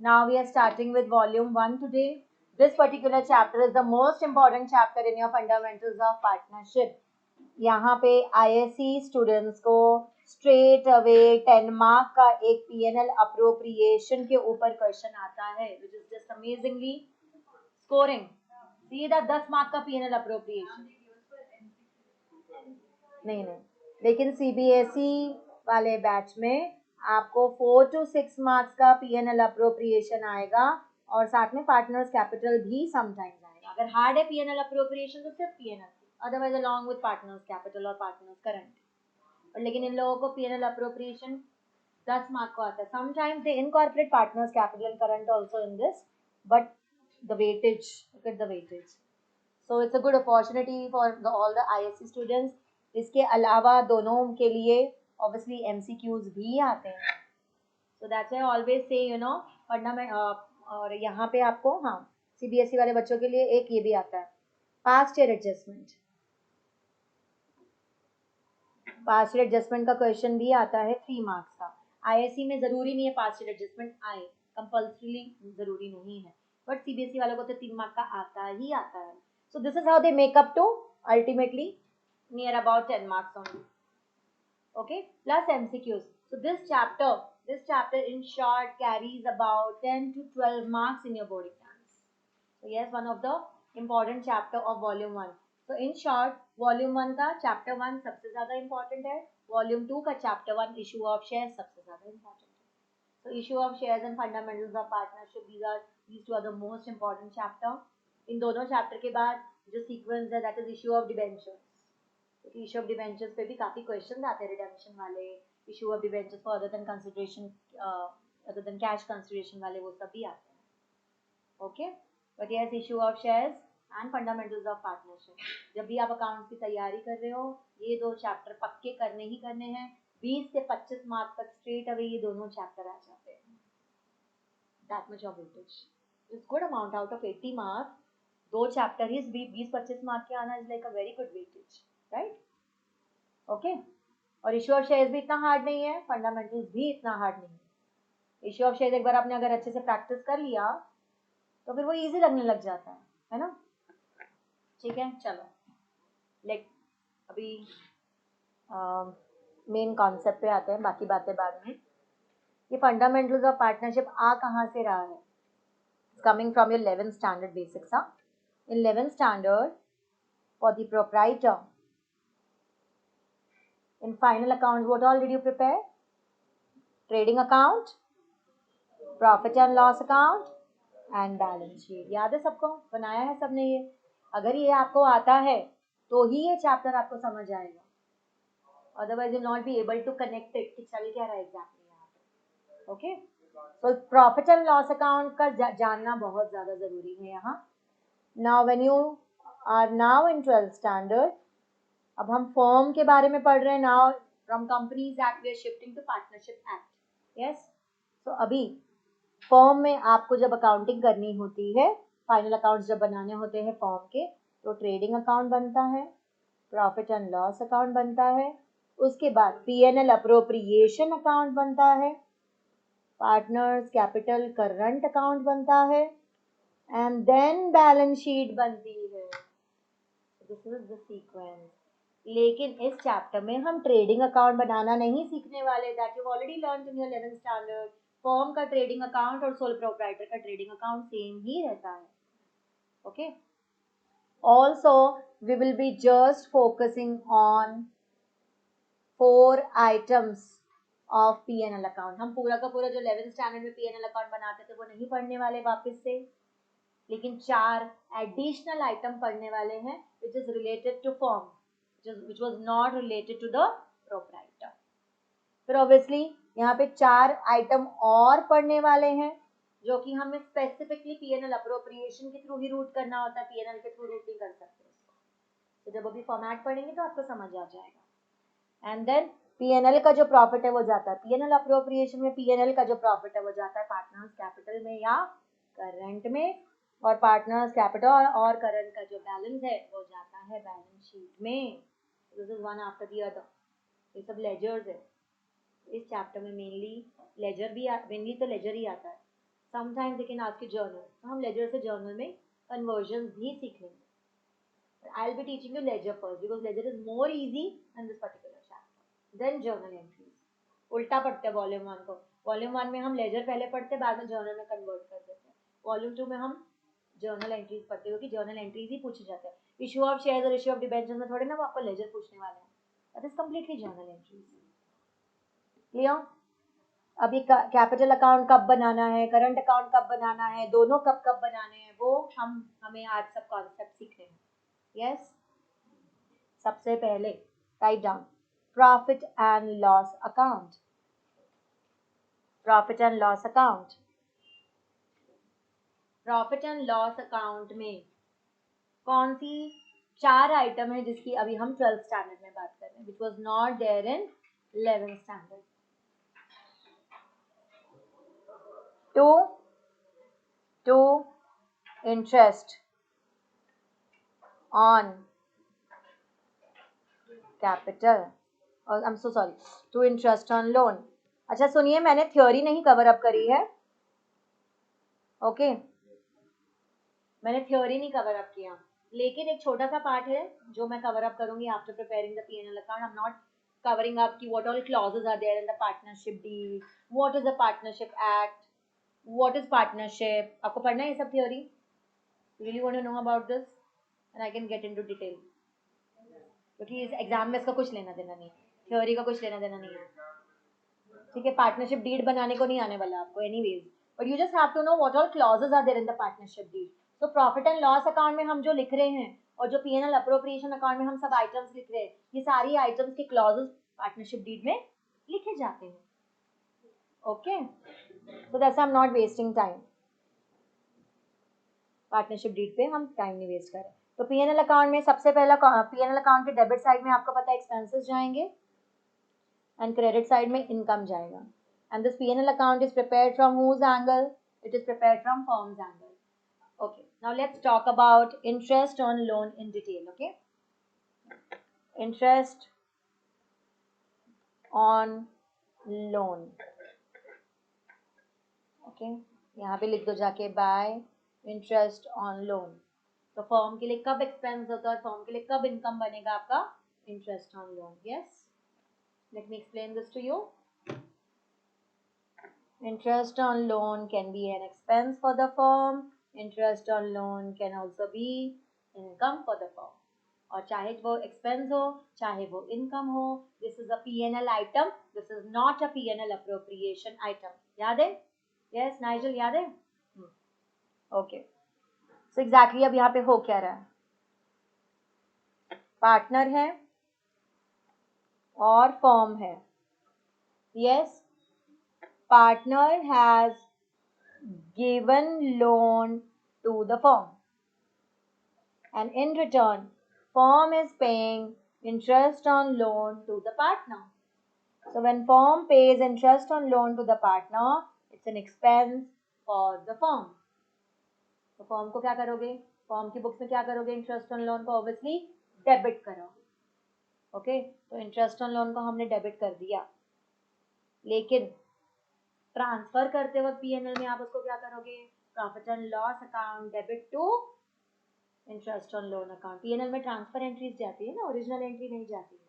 Now we are starting with volume 1 today. This particular chapter is the most important chapter in your fundamentals of partnership. यहाँ पे ISC students को straight away 10 mark का एक PNL appropriation के ऊपर question आता है, which is just amazingly scoring. सीधा 10 मार्क का PNL अप्रोप्रिएशन नहीं, लेकिन CBSE वाले बैच में आपको 4 to 6 मार्क्स का PNL अप्रोप्रिएशन आएगा और साथ में पार्टनर्स कैपिटल भी समटाइम्स आएगा. अगर हार्ड है PNL अप्रोप्रिएशन तो सिर्फ PNL, otherwise along with partners capital और पार्टनर्स करंट. और लेकिन इन लोगों को PNL अप्रोप्रिएशन 10 मार्क को आता है. Sometimes they incorporate partners capital and current also in this, but the weightage, look at the weightage. So it's a good opportunity for all the ISC students. इसके अलावा दोनों के लिए ऑब्वियसली MCQs भी आते हैं. So that's why always say fundament. और यहाँ पे आपको CBSE वाले बच्चों के लिए एक ये भी आता है, past year adjustment. Past year adjustment का क्वेश्चन भी आता है 3 मार्क्स का. ISC में जरूरी नहीं है पास्ट ईयर एडजस्टमेंट आए, कंपल्सरीली जरूरी नहीं है, बट CBSE वालों को तो 3 मार्क का आता ही आता है. So this is how they make up to ultimately near about 10 marks only. Okay, plus MCQs. So this chapter in short carries about 10 to 12 marks in your board exams. So yes, one of the important chapter of volume 1. So in short, volume 1 का chapter 1 सबसे ज़्यादा important है, volume 2 का chapter 1 issue of shares सबसे ज़्यादा important है. So issue of shares and fundamentals of partnership, these two are the most important chapter. इन दोनों chapter के बाद जो sequence है, that is issue of debentures. Issue of debentures पे भी काफी क्वेश्चंस आते हैं, रिडेम्पशन वाले, issue of debentures for other than consideration, other than cash consideration वाले, वो सब भी आते हैं. Okay, but yes, issue of shares and fundamentals of partnership, जब भी आप अकाउंट्स की तैयारी कर रहे हो ये दो चैप्टर पक्के करने ही करने हैं. 20 से 25 मार्क तक स्ट्रेट अवे ये दोनों चैप्टर आ जाते हैं. That much of weightage is good amount. Out of 80 marks दो चैप्टर ही 20-25 मार्क के आना is like a very good weightage, right? Okay, और इशू ऑफ शेयर्स भी इतना हार्ड नहीं है, फंडामेंटल्स भी इतना हार्ड नहीं है. इशू ऑफ शेयर्स एक बार आपने अगर अच्छे से प्रैक्टिस कर लिया तो फिर वो इजी लगने लग जाता है ना? ठीक है, चलो लेट अभी मेन कॉन्सेप्ट पे आते हैं, बाकी बातें बाद में. ये फंडामेंटल्स ऑफ पार्टनरशिप आ कहाँ से रहा है? Coming from your 11th standard basics. In 11th standard for the proprietor, in final accounts, what all did you prepare? Trading account, profit and loss account and balance sheet. याद है सबको? बनाया है सबने ये? अगर ये आपको आता है तो ही ये चैप्टर आपको समझ आएगा, otherwise you not be able to connect it कि चल क्या रहा है एग्जैक्टली यहाँ पे. ओके, तो प्रॉफिट एंड लॉस अकाउंट का जानना बहुत ज्यादा जरूरी है यहाँ. Now when you are now in 12th standard, अब हम फॉर्म के बारे में पढ़ रहे हैं. Now from companies act we are shifting to partnership act. Yes, तो अभी फॉर्म में आपको जब अकाउंटिंग करनी होती है, फाइनल अकाउंट्स जब बनाने होते हैं फॉर्म के, तो ट्रेडिंग अकाउंट बनता है, प्रॉफिट एंड लॉस अकाउंट बनता है, उसके बाद PNL अप्रोप्रिएशन अकाउंट बनता है, पार्टनर्स कैपिटल करंट अकाउंट बनता है, एंड देन बैलेंस शीट बनती है. This is the sequence. लेकिन इस चैप्टर में हम ट्रेडिंग अकाउंट बनाना नहीं सीखने वाले. That you already learn in your 11th standard. Firm का ट्रेडिंग अकाउंट और सोल प्रोप्राइटर का ट्रेडिंग अकाउंट सेम ही रहता है. Okay, also we will be just focusing on 4 items of PNL account. हम पूरा का पूरा जो 11th स्टैंडर्ड में PNL अकाउंट बनाते थे वो नहीं पढ़ने वाले वापस से, लेकिन 4 एडिशनल आइटम पढ़ने वाले हैं which is related to firm, which was not related to the proprietor. फिर ऑब्वियसली यहाँ पे 4 आइटम और पढ़ने वाले हैं जो कि हमें स्पेसिफिकली PNL अप्रोप्रिएशन के थ्रू ही रूट करना होता है, PNL के थ्रू रूट नहीं कर सकते. तो जब अभी फॉर्मेट पढ़ेंगे तो आपको समझ आ जाएगा. एंड देन PNL का जो प्रॉफिट है वो जाता है PNL अप्रोप्रिएशन में, PNL का जो प्रॉफिट है वो जाता है पार्टनर्स कैपिटल में या करंट में, और पार्टनर्स कैपिटल और करंट का जो बैलेंस है वो जाता है बैलेंस शीट में. This is one after the other. ये सब लेजर्स है. इस चैप्टर में मेनली लेजर भी मेनली तो लेजर ही आता है. Sometimes they can ask you journal, तो हम लेजर से जर्नल में कन्वर्जन भी सीख लेंगे. I'll be teaching you ledger first because ledger is more easy in this particular chapter then journal entries. उल्टा पढ़ते हैं वॉल्यूम 1 को. वॉल्यूम 1 में हम लेजर पहले पढ़ते हैं, बाद में जर्नल में कन्वर्ट कर देते हैं. वॉल्यूम 2 में हम जर्नल एंट्रीज पढ़ते हैं, क्योंकि जर्नल एंट्रीज ही पूछे जाते हैं. इशू ऑफ शेयर्स और इशू ऑफ डिबेंचर्स में थोड़े ना वो आपको लेजर पूछने वाले हैं. That is completely journal entries. Clear? अब ये कैपिटल अकाउंट कब बनाना है, करंट अकाउंट कब बनाना है, दोनों कब कब बनाने हैं, वो हमें आज सब कॉन्सेप्ट सीखने हैं. यस, सबसे पहले write down profit and loss account. Profit and loss account. Profit and loss account में कौन सी 4 आइटम है जिसकी अभी हम 12th स्टैंडर्ड में बात कर रहे हैं, which was not there in 11th standard. Two interest on capital और I am so sorry two interest on loan. अच्छा सुनिए, मैंने थ्योरी नहीं कवर अप करी है. ओके मैंने थ्योरी नहीं कवर अप किया, लेकिन एक छोटा सा पार्ट है जो मैं कवर अप करूंगी after preparing the P&L account. I am not covering up की what all clauses are there in the partnership deal, what is the partnership act, what is partnership. आपको पढ़ना है ये सब theory? Really want to know about this and I can get into detail, क्योंकि इस exam में इसका कुछ लेना देना नहीं है, थ्योरी का कुछ लेना देना नहीं है. ठीक है, पार्टनरशिप डीड बनाने को नहीं आने वाला आपको anyways, but you just have to know what all clauses are there in the partnership deed. तो प्रॉफिट एंड लॉस अकाउंट में हम जो लिख रहे हैं और जो P&L अप्रोप्रिएशन अकाउंट में हम सब आइटम्स लिख रहे हैं, ये सारी आइटम्स के क्लॉजेस पार्टनरशिप डीड में लिखे जाते हैं. Okay, so that's I am not wasting time. Partnership deed पे हम टाइम नहीं वेस्ट कर रहे. तो P&L अकाउंट में सबसे पहला P&L अकाउंट के डेबिट साइड में आपको पता है एक्सपेंसेस जाएंगे एंड क्रेडिट साइड में इनकम जाएगा. And this P&L account is prepared from whose angle? It is prepared from firm's angle. Okay, now let's talk about interest on loan in detail. Okay, interest on loan. Okay, यहाँ पे लिख दो जाके bye interest on loan. तो form के लिए कब expense होता है, फॉर्म के लिए कब इनकम बनेगा आपका? Interest on loan. Yes, let me explain this to you. Interest on loan can be an expense for the firm. Interest on loan can also be income for the firm. और चाहे वो expense हो चाहे वो income हो, this is a P&L item, this is not a P&L appropriation item. याद है? Yes Nigel, याद है? ओके, सो एग्जैक्टली अब यहाँ पे हो क्या रहा है? पार्टनर है और फर्म है. Yes, partner has given loan to the firm and in return firm is paying interest on loan to the partner. So when firm pays interest on loan to the partner, it's an expense for the firm. तो firm को क्या करोगे? firm की books में क्या करोगे? Interest on loan को obviously debit करोगे. ओके, तो इंटरेस्ट ऑन लोन को हमने डेबिट कर दिया, लेकिन ट्रांसफर करते वक्त P&L में आप उसको क्या करोगे? Profit and loss account debit to interest on loan account. P&L में ट्रांसफर एंट्रीज जाती है ना, ओरिजिनल एंट्री नहीं जाती है.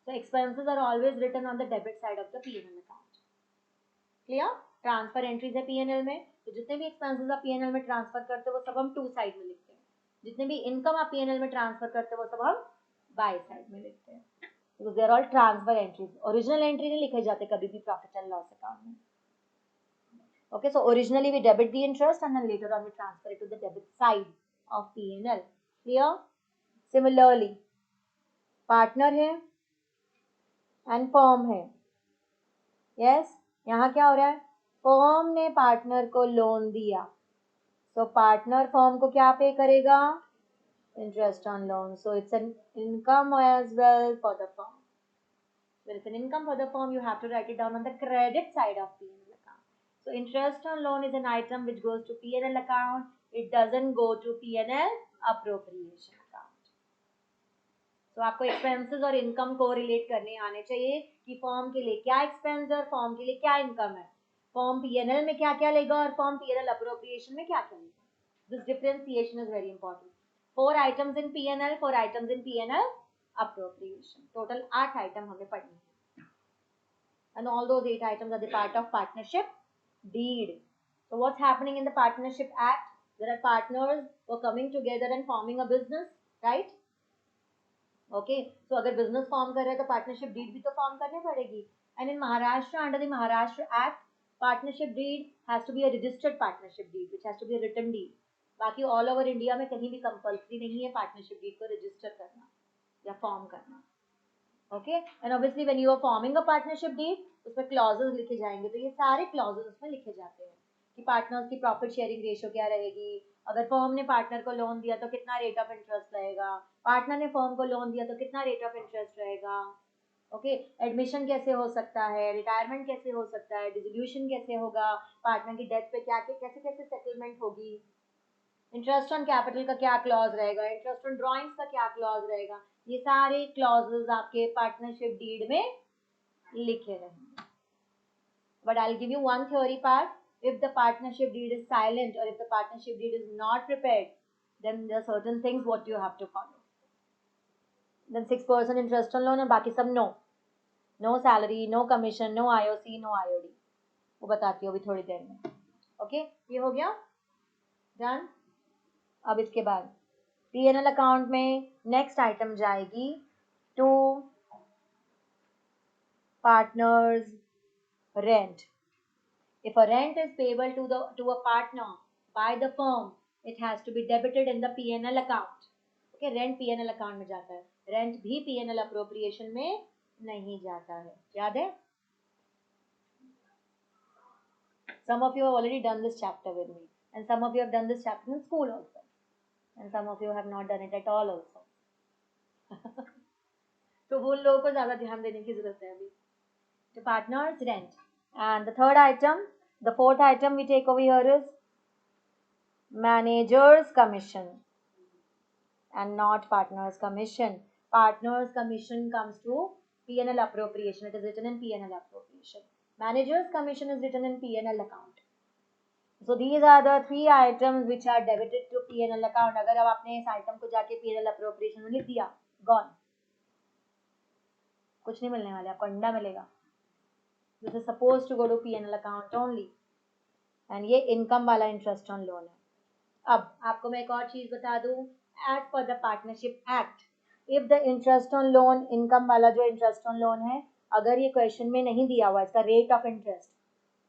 So expenses are always written on the debit side of the P&L account. Clear? Transfer entries है P&L में, तो जितने भी एक्सपेंसेस आप P&L में ट्रांसफर करते हो वो सब हम टू साइड में लिखते हैं. जितने भी इनकम आप P&L में ट्रांसफर करते हो वो सब हम बाय साइड में लिखते हैं. Because they are all transfer entries. Original entry नहीं लिखे जाते कभी भी प्रॉफिट एंड लॉस अकाउंट में. Okay, so originally we debit the interest and then later on we transfer it to the debit side of P&L. Clear? Similarly, partner है and firm है. Yes, यहाँ क्या हो रहा है? फर्म ने partner को लोन दिया, so पार्टनर फर्म को क्या पे करेगा? Interest on loan. So it's an income as well for the firm. When it's an income for the firm, you have to write it down on the credit side of P&L account. So interest on loan is an item which goes to P&L account. It doesn't go to P&L appropriation account. So आपको expenses और income को relate करने आने चाहिए कि firm के लिए क्या एक्सपेंस है और फर्म के लिए क्या इनकम है. फॉर्म पीएनएल में क्या क्या लेगा और फॉर्म पीएनएल अप्रोप्रिएशन में क्या क्या लेगा. This differentiation is very important. 4 items in PNL, 4 items in PNL appropriation. Total 8 item हमें पढ़नी है. And all those 8 items are the part of partnership deed. So what's happening in the Partnership Act? There are partners who are coming together and forming a business, right? Okay. So अगर business form कर रहे हैं तो partnership deed भी तो form करनी पड़ेगी. And in Maharashtra, under the Maharashtra Act, partnership deed has to be a registered partnership deed, which has to be a written deed. बाकी all over India में कहीं भी compulsory नहीं है partnership deed को register करना या form करना. Okay, and obviously when you are forming a partnership deed, उसमें clauses लिखे जाएंगे. तो ये सारे clauses उसमें लिखे जाते हैं कि पार्टनर्स की प्रॉफिट शेयरिंग रेशियो क्या रहेगी, अगर फर्म ने पार्टनर को लोन दिया तो कितना रेट ऑफ इंटरेस्ट रहेगा, पार्टनर ने फर्म को लोन दिया तो कितना रेट ऑफ इंटरेस्ट रहेगा. ओके, एडमिशन कैसे हो सकता है, रिटायरमेंट कैसे हो सकता है, डिसोल्यूशन कैसे होगा, पार्टनर की डेथ पे क्या कैसे कैसे सेटलमेंट होगी, इंटरेस्ट ऑन कैपिटल का क्या क्लॉज रहेगा, इंटरेस्ट ऑन ड्रॉइंग्स का क्या क्लॉज रहेगा. ये सारे क्लॉजेस आपके पार्टनरशिप डीड में लिखे रहेंगे. But I will give you one theory part. If the partnership deed is silent or if the partnership deed is not prepared, then there are certain things what you have to follow. Then 6% interest on loan and बाकी सब no. No salary, no commission, no IOC, no IOD. वो बताती हूँ अभी थोड़ी देर में. Okay, ये हो गया डन. अब इसके बाद P&L अकाउंट में नेक्स्ट आइटम जाएगी to partners rent. If a rent is payable to a partner by the firm, it has to be debited in the P&L account. Okay, rent P&L account में जाता है, rent भी P&L appropriation में नहीं जाता है. याद है? Some of you have already done this chapter with me, and some of you have done this chapter in school also, and some of you have not done it at all also. तो वो लोगों को ज़्यादा ध्यान देने की जरूरत है अभी. The partners rent. And the third item, the fourth item we take over here is manager's commission and not partner's commission. Partner's commission comes to P&L appropriation. It is written in P&L appropriation. Manager's commission is written in P&L account. So these are the three items which are debited to P&L account. अगर अब आपने इस item को जाके P&L appropriation में लिख दिया, gone. कुछ नहीं मिलने वाले, आपको अंडा मिलेगा. This is supposed to go to P&L account only. And ये income वाला interest on loan है. अब आपको मैं एक और चीज बता दूं. As per the Partnership Act, if the interest on loan, income वाला जो interest on loan है, अगर ये क्वेश्चन में नहीं दिया हुआ इसका रेट ऑफ इंटरेस्ट,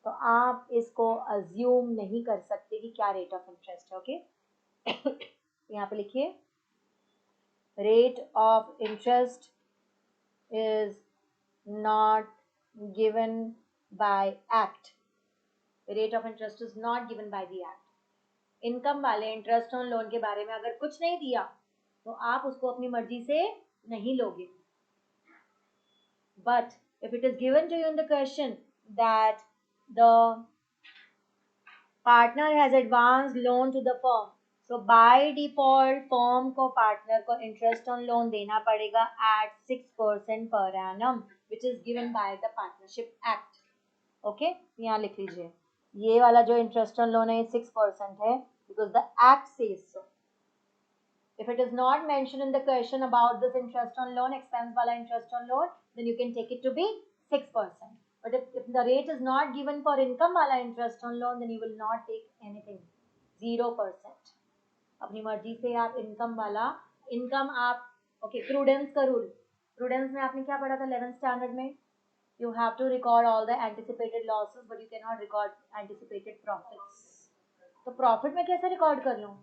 तो आप इसको अज्यूम नहीं कर सकते कि क्या रेट ऑफ इंटरेस्ट है. ओके, यहाँ पे लिखिए rate of interest is not given by act. Rate of interest is not given by the act. Income वाले इंटरेस्ट ऑन लोन के बारे में अगर कुछ नहीं दिया तो आप उसको अपनी मर्जी से नहीं लोगे. But if it is given to you in the question that the partner has advanced loan to the firm, so by default firm को partner को interest on loan देना पड़ेगा at 6% per annum, which is given by the Partnership Act. Okay, यहाँ लिख लीजिए ये वाला जो interest on loan है ये 6% है because the act says so. If it is not mentioned in the question about this interest on loan, expense वाला interest on loan, then you can take it to be 6%. But if the rate is not given for income वाला interest on loan, then you will not take anything. 0%. अपनी मर्जी से आप income वाला income आप okay, prudence का rule. Prudence में आपने क्या पढ़ा था 11th standard में? You have to record all the anticipated losses, but you cannot record anticipated profits. तो प्रॉफिट में कैसे रिकॉर्ड कर लूँ?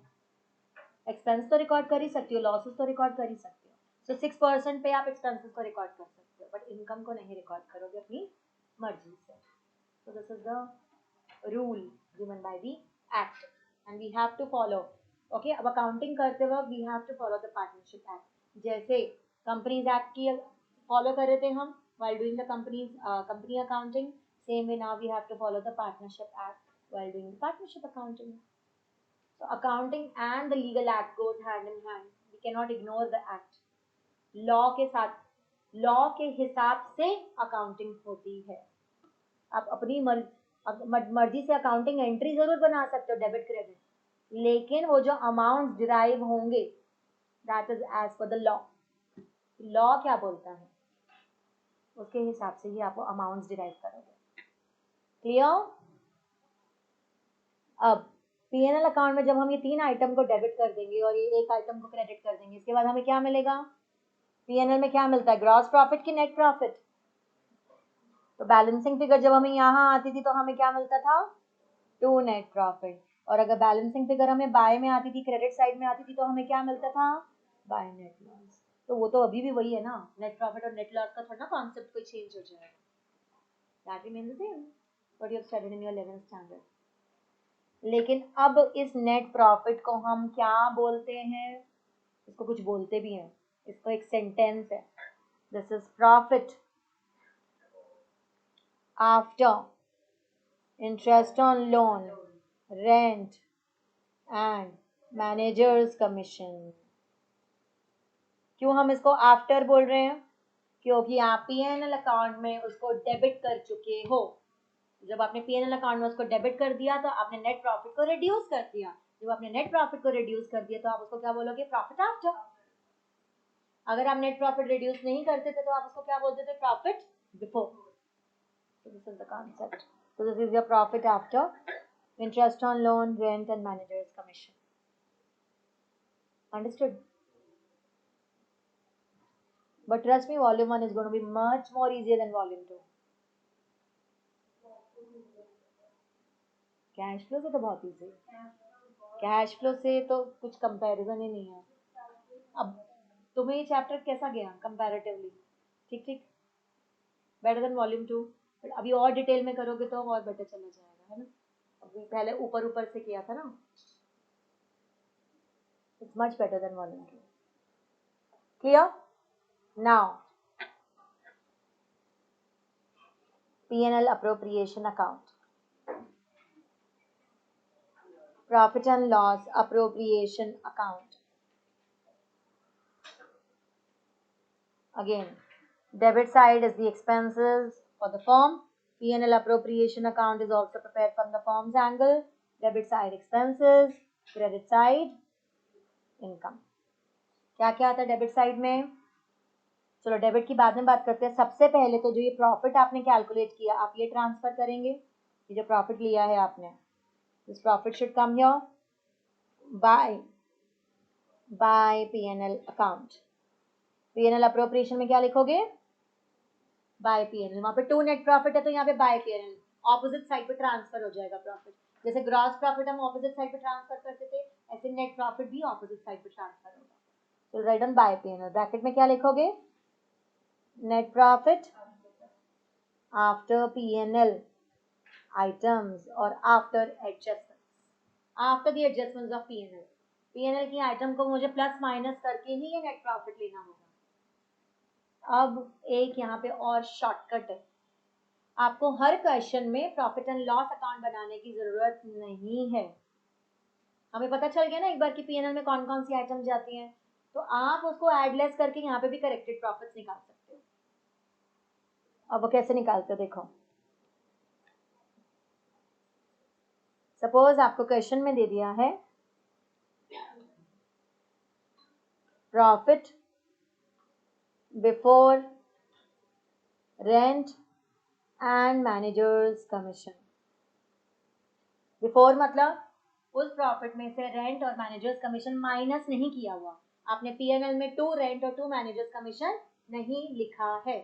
एक्सपेंस तो रिकॉर्ड कर ही सकती हो, लॉसेस तो रिकॉर्ड कर ही सकते हो. सो 6% पे आप एक्सपेंसेस को रिकॉर्ड कर सकते हो, बट इनकम को नहीं रिकॉर्ड करोगे अपनी मर्जी से. So this is the rule given by the act and we have to follow. Okay, अब अकाउंटिंग करते वक्त we have to follow the partnership act. जैसे कंपनीज एक्ट की फॉलो कर रहे थे हम while doing the company accounting, same way now we have to follow the Partnership Act while doing the partnership accounting. So accounting and the legal act goes hand in hand. We cannot ignore the act. Law के साथ, law के हिसाब से accounting होती है. आप अपनी मर्जी से अकाउंटिंग एंट्री जरूर बना सकते हो डेबिट क्रेडिट, लेकिन वो जो अमाउंट डिराइव होंगे that is as per the law. Law क्या बोलता है उसके हिसाब से ही आप अमाउंट्स डिराइव करोगे। क्लियर? अब पीएनएल अकाउंट में जब हम ये 3 आइटम को डेबिट कर देंगे और ये एक आइटम को क्रेडिट कर देंगे, इसके बाद हमें क्या मिलेगा? पीएनएल में क्या मिलता है? ग्रॉस प्रॉफिट की नेट प्रॉफिट। तो बैलेंसिंग फिगर जब हमें यहाँ आती थी तो हमें क्या मिलता था? 2 नेट प्रॉफिट। और अगर बैलेंसिंग फिगर हमें बाय में आती थी, क्रेडिट साइड में आती थी, तो हमें क्या मिलता था? By net loss. तो वो तो अभी भी वही है ना, नेट प्रॉफिट और नेट लॉस का थोड़ा कॉन्सेप्ट कोई चेंज हो जाएगा। That remains the same what you have studied in your 11th standard. लेकिन अब इस नेट प्रॉफिट को हम क्या बोलते हैं? इसको कुछ बोलते भी हैं, इसको एक सेंटेंस है, this is profit after interest on loan, rent and managers commission. क्यों हम इसको आफ्टर बोल रहे हैं? क्योंकि आप पीएनएल अकाउंट में उसको डेबिट कर चुके हो। जब आपने पीएनएल अकाउंट में उसको डेबिट कर दिया तो आपने नेट प्रॉफिट को रिड्यूस कर दिया। जब आपने नेट प्रॉफिट को रिड्यूस कर दिया तो आप उसको क्या बोलोगे? Profit after. अगर आप नेट प्रॉफिट रिड्यूस नहीं करते थे तो आप उसको क्या बोलते थे? Profit before. So this is the concept. So this is your profit after interest on loan, rent and manager's commission. Understood? But trust me, volume 1 is going to be much more easier than volume 2. Cash flow से तो बहुत easy है, cash flow से तो कुछ comparison ही नहीं है। अब तुम्हें ये चैप्टर कैसा गया कंपैरेटिवली? ठीक ठीक, बेटर देन वॉल्यूम 2। बट अभी और डिटेल में करोगे तो और बेटर चला जाएगा, है ना? अभी पहले ऊपर ऊपर से किया था ना, it's much better than volume 2। Clear? Now P&L appropriation account, profit and loss appropriation account. Again, debit side is the expenses for the firm. P&L appropriation account is also prepared from the firm's angle. Debit side expenses, credit side income. क्या क्या आता है debit side में? चलो debit की बाद में बात करते हैं। सबसे पहले तो जो ये प्रॉफिट आपने कैलकुलेट किया, आप ये ट्रांसफर करेंगे। ये जो प्रॉफिट लिया है आपने, this profit should come here bye P&L account. P&L appropriation में क्या लिखोगे? Bye P&L। वहां पे 2 नेट प्रॉफिट है तो यहाँ पे बाय P&L, ऑपोजिट साइड पे ट्रांसफर हो जाएगा प्रॉफिट। जैसे ग्रॉस प्रॉफिट हम ऑपोजिट साइड पे ट्रांसफर करते थे, ऐसे नेट प्रॉफिट भी ऑपोजिट साइड पे ट्रांसफर होगा। तो right on by P&L। Bracket में क्या लिखोगे? Net profit after P&L items और after adjustments, after the adjustments of P&L। P&L की आइटम को मुझे प्लस माइनस करके ही ये नेट प्रॉफिट लेना होगा। अब एक यहाँ पे और शॉर्टकट है, आपको हर क्वेश्चन में प्रॉफिट एंड लॉस अकाउंट बनाने की जरूरत नहीं है। हमें पता चल गया ना एक बार कि P&L में कौन कौन सी आइटम जाती हैं, तो आप उसको एड लेस करके यहाँ पे भी करेक्टेड प्रॉफिट्स निकाल सकते हो। अब वो कैसे निकालते हो देखो। सपोज आपको क्वेश्चन में दे दिया है profit before rent and managers commission. Before मतलब उस प्रॉफिट में से रेंट और मैनेजर्स कमीशन माइनस नहीं किया हुआ। आपने P&L में 2 रेंट और 2 मैनेजर्स कमीशन नहीं लिखा है,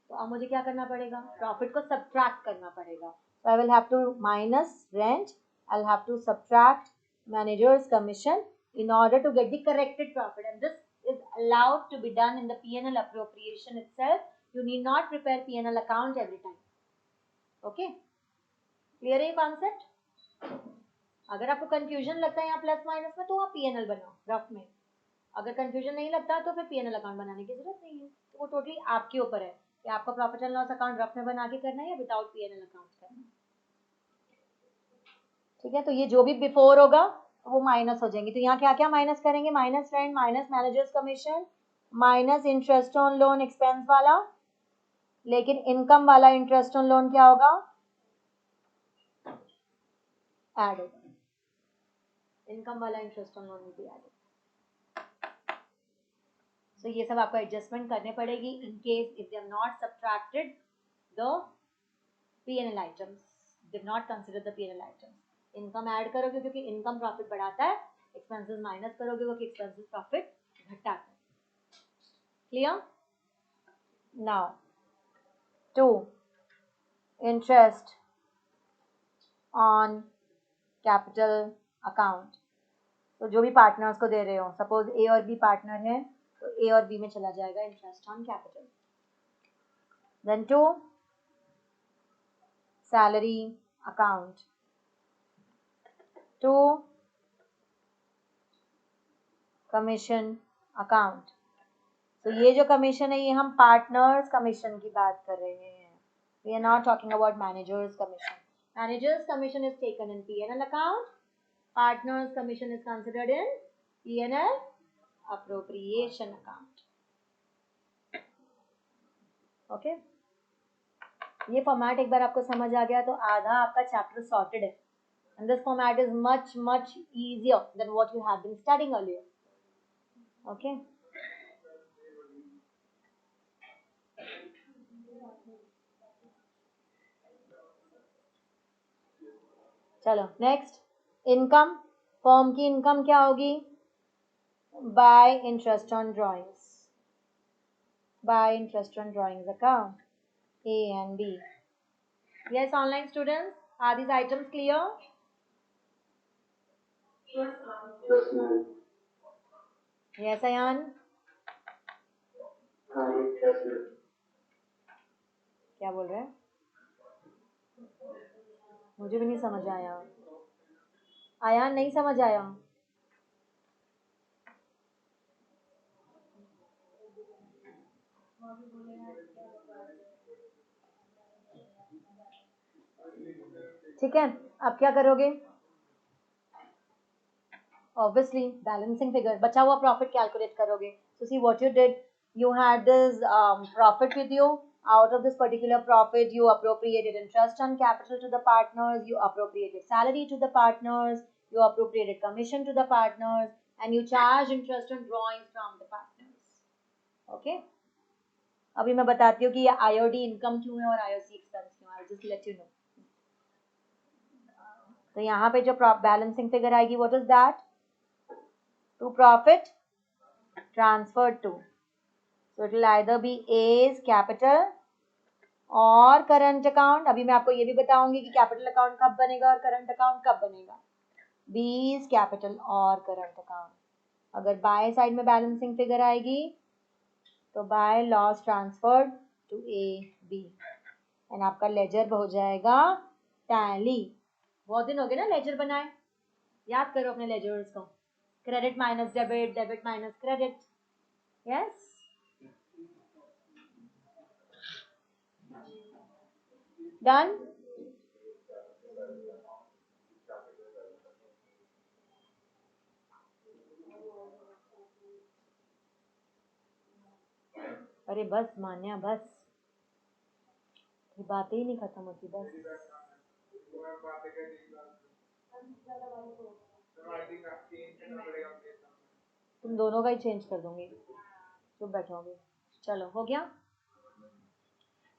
तो अब मुझे क्या करना पड़ेगा? प्रॉफिट को सब्ट्रैक्ट करना पड़ेगा। So I will have to minus rent, I'll have to subtract manager's commission in order to get the corrected profit, and this is allowed to be done in the P&L appropriation itself. You need not prepare P&L account every time. Okay? Clear है ये concept? अगर आपको confusion लगता है यहाँ plus minus में तो आप P&L बनाओ रफ में। अगर कंफ्यूजन नहीं लगता तो फिर P&L अकाउंट बनाने की जरूरत नहीं है। तो वो टोटली आपके ऊपर है कि आपको profit and loss account rough में बना के करना है या विदाउट P&L अकाउंट करना है। ठीक है, तो ये जो भी बिफोर होगा वो माइनस हो जाएंगे। तो यहाँ क्या क्या माइनस करेंगे? Minus rent, minus managers commission, minus interest on loan expense वाला। लेकिन इनकम वाला इंटरेस्ट ऑन लोन क्या होगा? ऐड होगा, इनकम वाला interest on loan will be added. So ये सब आपको एडजस्टमेंट करने पड़ेगी in case if they have not subtracted the P&L items, did not consider the P&L items. Income add करोगे क्योंकि इनकम प्रॉफिट बढ़ाता है, एक्सपेंसेस माइनस करोगे क्योंकि एक्सपेंसेस प्रॉफिट घटाता है। Clear? Now 2 interest on capital account. तो जो भी पार्टनर्स को दे रहे हो, सपोज ए और बी पार्टनर है तो ए और बी में चला जाएगा interest on capital. Then 2 salary account, 2 commission account. तो ये जो कमीशन है ये हम पार्टनर्स कमीशन की बात कर रहे हैं, we are not talking about managers commission. Managers commission is taken in P&L account, partners commission is considered in P&L appropriation account. ओके, ये फॉर्मेट एक बार आपको समझ आ गया तो आधा आपका चैप्टर सॉर्टेड है, and this format is much easier than what you have been studying earlier. Okay, चलो नेक्स्ट, इनकम। फॉर्म की इनकम क्या होगी? Bye interest on drawings, bye interest on drawings account A and B. Yes, online students, are these items clear? Yes, ma'am. Yes, Ayan. Yes, ma'am. क्या बोल रहे हैं? मुझे भी नहीं समझ आया। आयान नहीं समझ आया। ठीक है, अब क्या करोगे? ऑब्वियसली बैलेंसिंग फिगर, बचा हुआ प्रॉफिट कैलकुलेट करोगे। So see what you did, you had this profit with you. Out of this particular profit, you appropriated interest on capital to the partners, you appropriated salary to the partners, you appropriated commission to the partners, and you charged interest on drawings from the partners. Okay? अभी मैं बताती हूँ कि ये IOD income क्यों है और IOC expense क्यों है। I'll just let you know. तो यहाँ पे जो बैलेंसिंग फिगर आएगी, what is that? To profit transferred to. So it will either be A's capital और करंट अकाउंट। अभी मैं आपको ये भी बताऊंगी कि कैपिटल अकाउंट कब बनेगा और करंट अकाउंट कब बनेगा। B's कैपिटल और करंट अकाउंट। अगर बाय साइड में बैलेंसिंग फिगर आएगी तो by loss transferred to A B and आपका लेजर हो जाएगा टैली। बहुत दिन हो गए ना लेजर बनाए, याद करो अपने लेजर्स को। Credit minus debit, debit minus credit. Yes, done. अरे बस मान्या, बस ये बातें ही नहीं खत्म होती। बस तुम दोनों का ही चेंज कर दूंगी, चुप बैठोगे। चलो हो गया।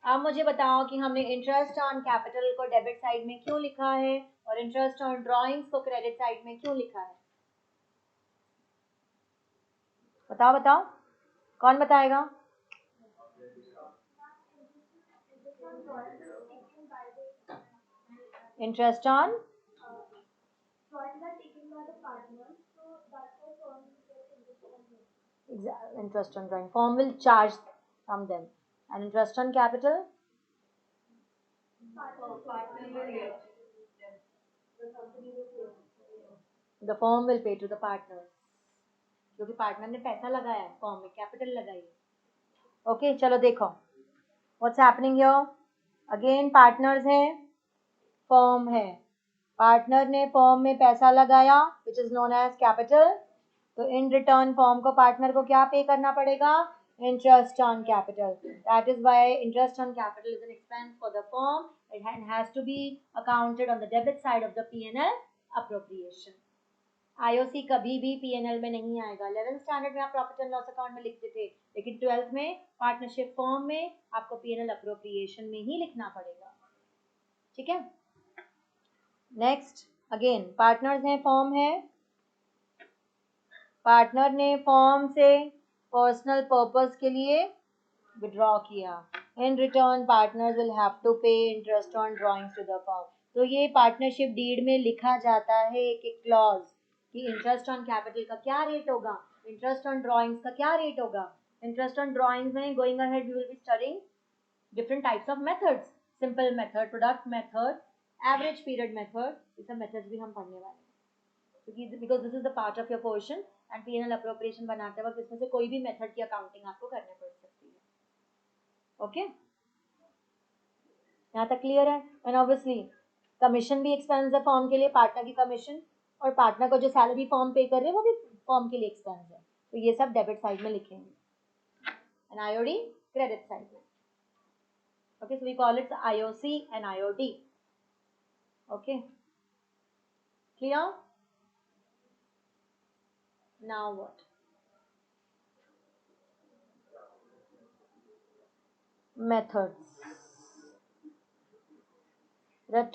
अब मुझे बताओ कि हमने इंटरेस्ट ऑन कैपिटल को डेबिट साइड में क्यों लिखा है और इंटरेस्ट ऑन ड्राइंग्स को क्रेडिट साइड में क्यों लिखा है? बताओ बताओ, कौन बताएगा? Interest on interest on drawing, firm will charge from them, and interest on capital the firm will pay to the partners, क्योंकि पार्टनर ने पैसा लगाया है, फॉर्म में कैपिटल लगाई है। ओके, चलो देखो what's happening here. Again partners हैं, फर्म है, पार्टनर ने फर्म में पैसा लगाया which is known as capital, तो इन रिटर्न फर्म को पार्टनर को क्या पे करना पड़ेगा? Interest on capital. That is why interest on capital is an expense for the firm, it has to be accounted on the debit side of the P&L appropriation. IOC कभी भी PNL में नहीं आएगा। 11th standard में आप profit and loss account में लिखते थे, लेकिन 12th में पार्टनरशिप फॉर्म में आपको पीएनएल अप्रोप्रिएशन में ही लिखना पड़ेगा। ठीक है, नेक्स्ट अगेन पार्टनर्स हैं, फॉर्म है, पार्टनर ने फॉर्म से पर्सनल पर्पस के लिए विड्रॉ किया। In return partners will have to pay interest on drawings to the firm. तो ये पार्टनरशिप डीड में लिखा जाता है एक क्लॉज कि इंटरेस्ट ऑन कैपिटल का क्या रेट होगा, इंटरेस्ट ऑन ड्रॉइंग्स का क्या रेट होगा। इंटरेस्ट ऑन ड्रॉइंग्स में going ahead we will be studying different types of methods, simple method, product method, average period method, ये सब मेथड्स भी हम पढ़ने वाले हैं, क्योंकि because this is the part of your portion and PNL appropriation बनाते वक्त इसमें से कोई भी मेथड की अकाउंटिंग आपको करनी पड़ सकती है। ओके, यहाँ तक क्लियर है। एंड ऑब्वियसली कमीशन भी एक्सपेंस है फॉर्म के लिए, पार्टनर की कमीशन, और पार्टनर को जो सैलरी फॉर्म पे कर रहे हैं वो भी फॉर्म के लिए एक्सपेंस है, तो ये सब डेबिट साइड में लिखेंगे एंड आईओडी क्रेडिट साइड में। Okay, so we call it IOC and IOD. Okay, clear? Now what? Methods. There are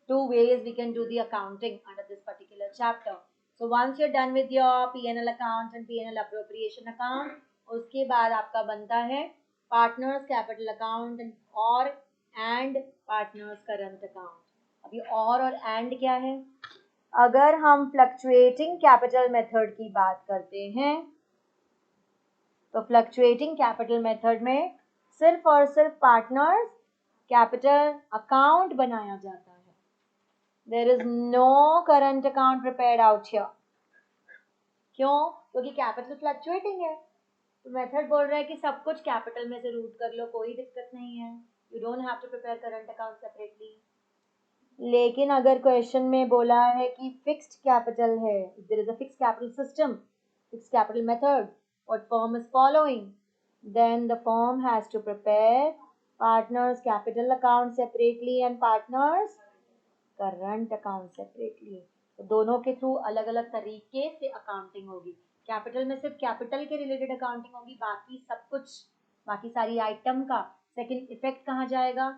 two ways we can do the accounting under this particular chapter. So once you're done with your P&L account and P&L appropriation account, उसके बाद आपका बनता है partners capital account और and partners current account. अभी और and क्या है? अगर हम fluctuating capital method की बात करते हैं तो फ्लक्चुएटिंग कैपिटल मेथड में सिर्फ और सिर्फ पार्टनर्स कैपिटल अकाउंट बनाया जाता है। There is no current account prepared out here. क्यों? क्योंकि कैपिटल फ्लक्चुएटिंग है, तो मेथड बोल रहा है कि सब कुछ कैपिटल में से रूट कर लो, कोई दिक्कत नहीं है, you don't have to prepare current account separately. लेकिन अगर क्वेश्चन में बोला है कि फिक्स्ड कैपिटल है, there is a fixed capital system, fixed capital method, what firm is following, then the firm has to prepare partners capital account separately and partners current account separately. तो दोनों के through अलग अलग तरीके से accounting होगी। Capital में सिर्फ कैपिटल के रिलेटेड अकाउंटिंग होगी, बाकी सब कुछ, बाकी सारी आइटम का सेकंड इफेक्ट कहाँ जाएगा?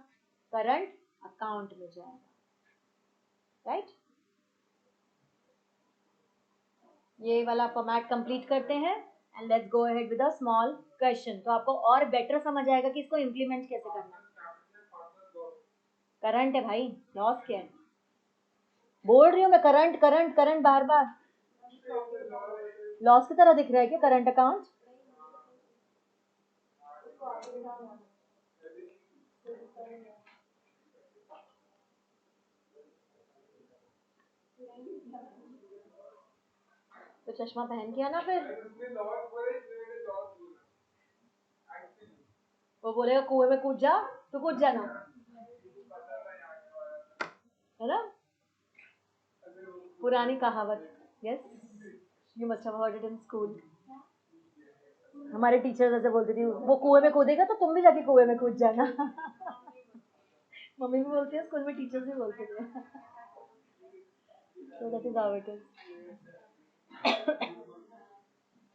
करंट अकाउंट में जाएगा, राइट? ये वाला फॉर्मेट कंप्लीट करते हैं and let's go ahead with a small question, तो आपको और बेटर समझ आएगा कि इसको इम्प्लीमेंट कैसे करना है। करंट है भाई, लॉस क्या है? बोल रही हूँ मैं, करंट करंट करंट, बार बार लॉस की तरह दिख रहा है क्या करंट अकाउंट? तो चश्मा पहन के आना फिर। वो बोलेगा कुएं में कूद जा, तो कूद जाना, है ना? पुरानी कहावत, yes, you must have heard it in school. हमारे टीचर्स ऐसे बोलती थी, वो कुएं में कूदेगा तो तुम भी जाके कुएं में कूद जाना। मम्मी भी बोलती है, स्कूल में टीचर्स भी बोलते थे। So that is how it is.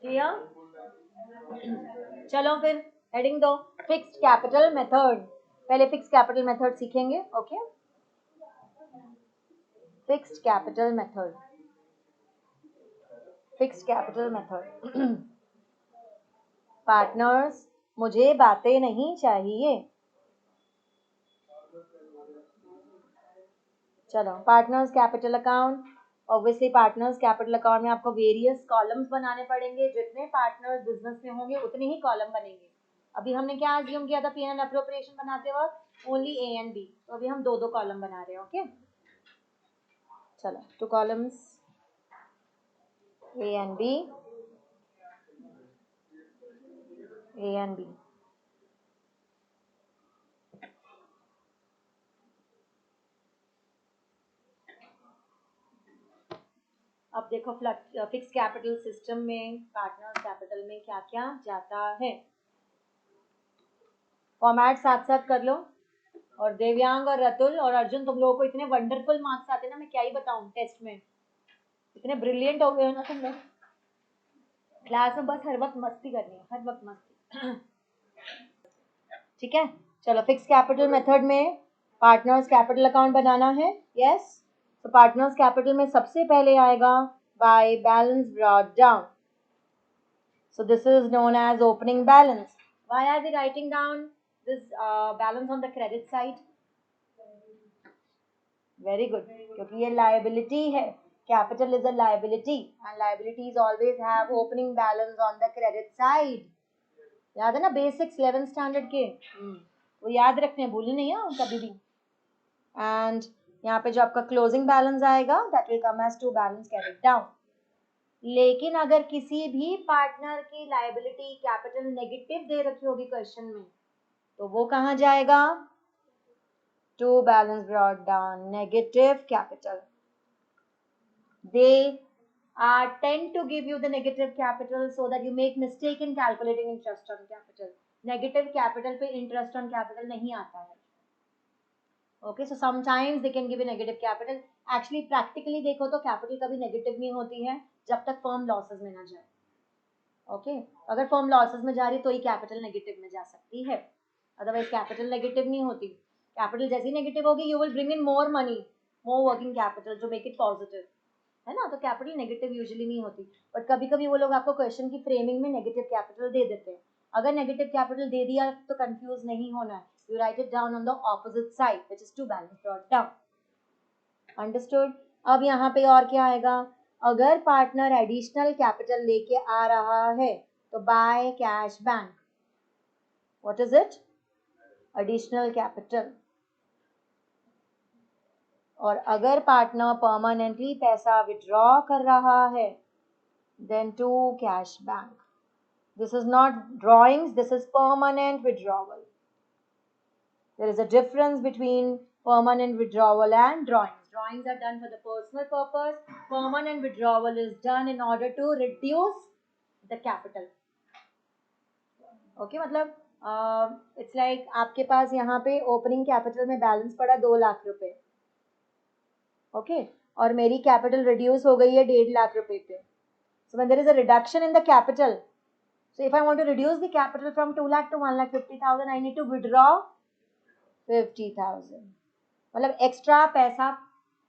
Clear? चलो फिर हेडिंग दो, फिक्स्ड कैपिटल मेथड। पहले फिक्स्ड कैपिटल मेथड सीखेंगे। Okay, fixed capital method, fixed capital method. Partners, मुझे बातें नहीं चाहिए। चलो, partners capital account, obviously partners capital account में आपको वेरियस कॉलम्स बनाने पड़ेंगे, जितने पार्टनर्स बिजनेस में होंगे उतने ही कॉलम बनेंगे। अभी हमने क्या अज्यूम किया था पीएनएल अप्रोप्रिएशन बनाते वक्त? ओनली ए एंड बी, तो अभी हम दो दो कॉलम बना रहे हैं। ओके, चलो, 2 columns, A and B, A and B। अब देखो फिक्स कैपिटल सिस्टम में पार्टनर्स कैपिटल में क्या क्या जाता है। फॉर्मेट साथ साथ कर लो। और देव्यांग और रतुल और अर्जुन, तुम लोगों को इतने वंडरफुल मार्क्स आते ना, मैं क्या ही बताऊं टेस्ट में, इतने ब्रिलियंट हो गए हो ना तुम लोग। क्लास में बस हर वक्त मस्ती करनी है, हर वक्त मस्ती। ठीक है, चलो फिक्स कैपिटल मेथड में पार्टनर्स कैपिटल अकाउंट बनाना है। यस, तो पार्टनर्स कैपिटल में सबसे पहले आएगा by balance brought down. So this is known as opening balance. Why are we writing down this balance on the credit side? Very good. क्योंकि ये liability है. Capital is a liability and liabilities always have opening balance on the credit side. याद है ना basics 11th standard के, वो याद रखने हैं, भूलने नहीं है कभी भी। एंड यहाँ पे जो आपका क्लोजिंग बैलेंस आएगा that will come as to balance carried down. लेकिन अगर किसी भी पार्टनर की लायबिलिटी कैपिटल नेगेटिव दे रखी होगी क्वेश्चन में, तो वो कहाँ जाएगा? To balance brought down negative capital. They tend to give you the negative capital so that you make mistake in calculating interest on capital. Negative capital पे interest on capital नहीं आता है. Okay, so sometimes they can give you negative capital. Actually, practically देखो तो capital कभी negative नहीं होती है जब तक firm losses में ना जाए. Okay, अगर firm losses में जा रही तो ही capital negative में जा सकती है. Otherwise capital negative नहीं होती. Capital जैसी negative होगी, you will bring in more money, more working capital to make it positive. है ना, तो कैपिटल नेगेटिव यूजुअली नहीं होती, बट कभी कभी वो लोग आपको क्वेश्चन की फ्रेमिंग में नेगेटिव कैपिटल दे देते हैं। अगर नेगेटिव कैपिटल दे दिया तो कंफ्यूज नहीं होना है, you write it down on the opposite side which is to balance brought down. Understood. अब यहाँ पे और क्या आएगा? अगर पार्टनर एडिशनल कैपिटल लेके आ रहा है तो bye cash bank. What is it? Additional capital. और अगर पार्टनर परमानेंटली पैसा विड्रॉ कर रहा है then to cash bank. This is not drawings, this is permanent withdrawal. There is a difference between permanent withdrawal and drawings. Drawings are done for the personal purpose. Permanent withdrawal is done in order to reduce the capital. Okay, मतलब it's like आपके पास यहाँ पे opening capital में balance पड़ा 2 लाख रुपए, okay और मेरी capital reduce हो गई है 1.5 लाख रुपए पे। So when there is a reduction in the capital, so if I want to reduce the capital from 2 lakh to 1,50,000 I need to withdraw 50,000। मतलब एक्स्ट्रा पैसा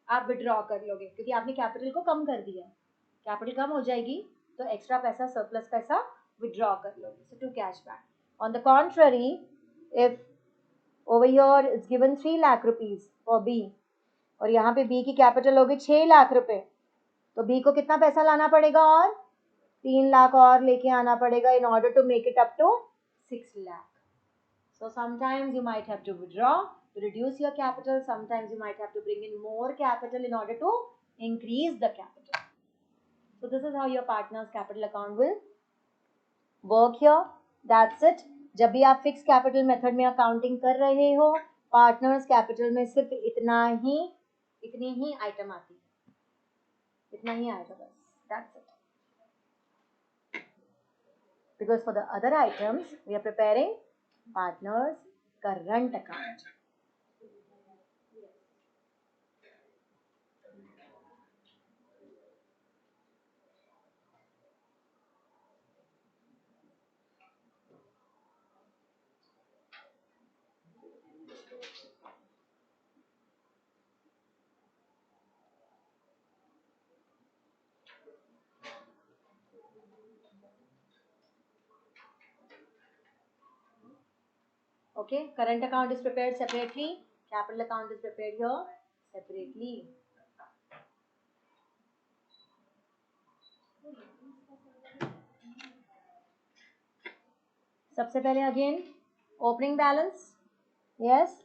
आप विड्रॉ कर लोगे क्योंकि आपने कैपिटल को कम कर दिया, कैपिटल कम हो जाएगी तो एक्स्ट्रा पैसा, सरप्लस पैसा विड्रॉ कर लोगे। So to cash back. On the contrary, if over here it's given 3 lakh rupees for B और यहाँ पे बी की कैपिटल होगी 6 लाख रुपए, तो बी को कितना पैसा लाना पड़ेगा? और 3 लाख और लेके आना पड़ेगा in order to make it up to 6 lakh. So sometimes you might have to withdraw to reduce your capital. Sometimes you might have to bring in more capital in order to increase the capital. So this is how your partner's capital account will work here. That's it. जब भी आप fix capital method में accounting कर रहे हो, partners capital में सिर्फ इतनी ही आइटम आती है, इतना ही आएगा बस, that's it. Because for the other items we are preparing partners current account. Okay, current account is prepared separately, capital account is prepared here separately. सबसे पहले again opening balance. Yes,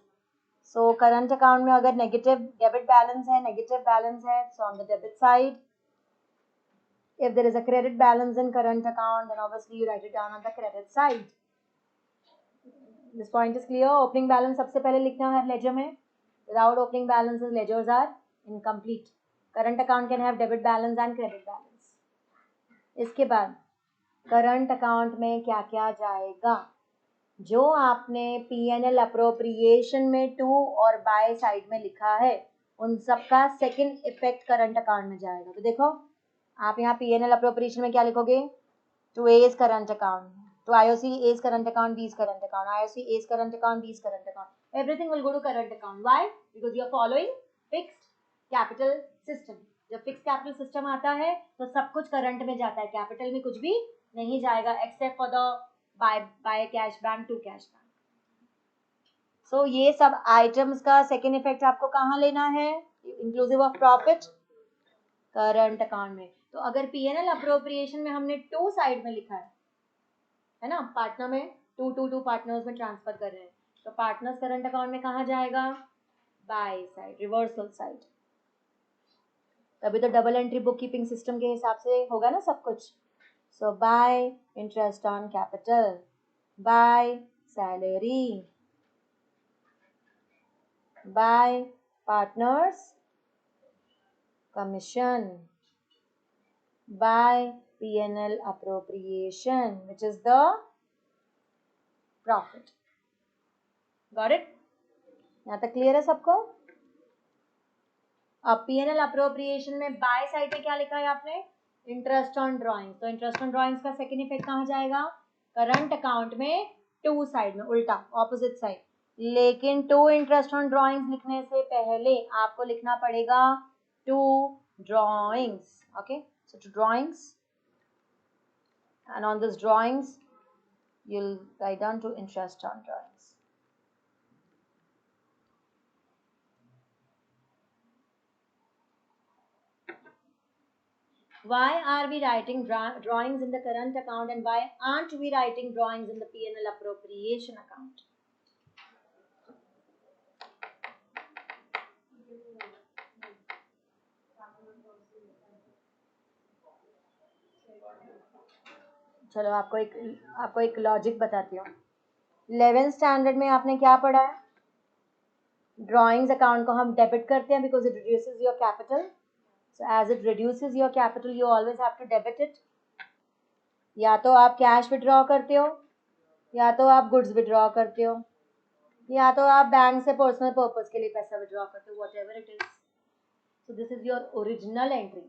so current account में अगर negative debit balance है, negative balance है, so on the debit side. If there is a credit balance in current account, then obviously you write it down on the credit side. This point is clear. Opening balance सबसे पहले लिखना है laser में. Without opening balances, ledgers are incomplete. Current account can have debit balance and credit balance. इसके बाद current account में क्या क्या जाएगा? जो आपने P&L अप्रोप्रिएशन में टू और बाय साइड में लिखा है उन सब का सेकंड इफेक्ट करंट अकाउंट में जाएगा। तो देखो आप यहाँ P&L अप्रोप्रिएशन में क्या लिखोगे, to A is current account, to IOC A is current account, B is current account, IOC A is current account, B is current account. Everything will go to current account. Why? Because you are following fixed capital system. जब fixed capital system आता है तो सब कुछ current में जाता है, capital में कुछ भी नहीं जाएगा except for the buy cash bank to cash bank. So ये सब आइटम्स का सेकेंड इफेक्ट आपको कहाँ लेना है, inclusive of profit, current account में। तो अगर P&L अप्रोप्रिएशन में हमने टू साइड में लिखा है ना, पार्टनर में टू पार्टनर्स में ट्रांसफर कर रहे हैं, तो पार्टनर्स करंट अकाउंट में कहाँ जाएगा, बाय साइड, रिवर्सल साइड। तभी तो double entry book keeping system के हिसाब से होगा ना सब कुछ। So by interest on capital, by salary, by partners commission, by P&L appropriation, which is the profit. Got it? यहाँ तक क्लियर है सबको? अब P&L अप्रोप्रिएशन में बाय साइड में क्या लिखा है आपने, इंटरेस्ट ऑन ड्रॉइंग्स। तो इंटरेस्ट ऑन ड्रॉइंग्स का सेकेंड इफेक्ट कहाँ जाएगा, करंट अकाउंट में टू साइड में, उल्टा ऑपोजिट साइड। लेकिन टू इंटरेस्ट ऑन ड्रॉइंग्स लिखने से पहले आपको लिखना पड़ेगा to drawings. Okay, so to drawings, and on this drawings you'll write down to interest on drawings. Why are we writing drawings in the current account and why aren't we writing drawings in the P&L appropriation account? चलो आपको एक logic बताती हूँ। 11th standard में आपने क्या पढ़ा है, ड्राइंग्स अकाउंट को हम डेबिट करते हैं because it reduces your capital. So as it reduces your capital you always have to debit it. या तो आप कैश विड्रॉ करते हो, या तो आप गुड्स विड्रॉ करते हो, या तो आप बैंक से पर्सनल पर्पस के लिए पैसा विड्रॉ करते हो, whatever it is. So this is your original entry.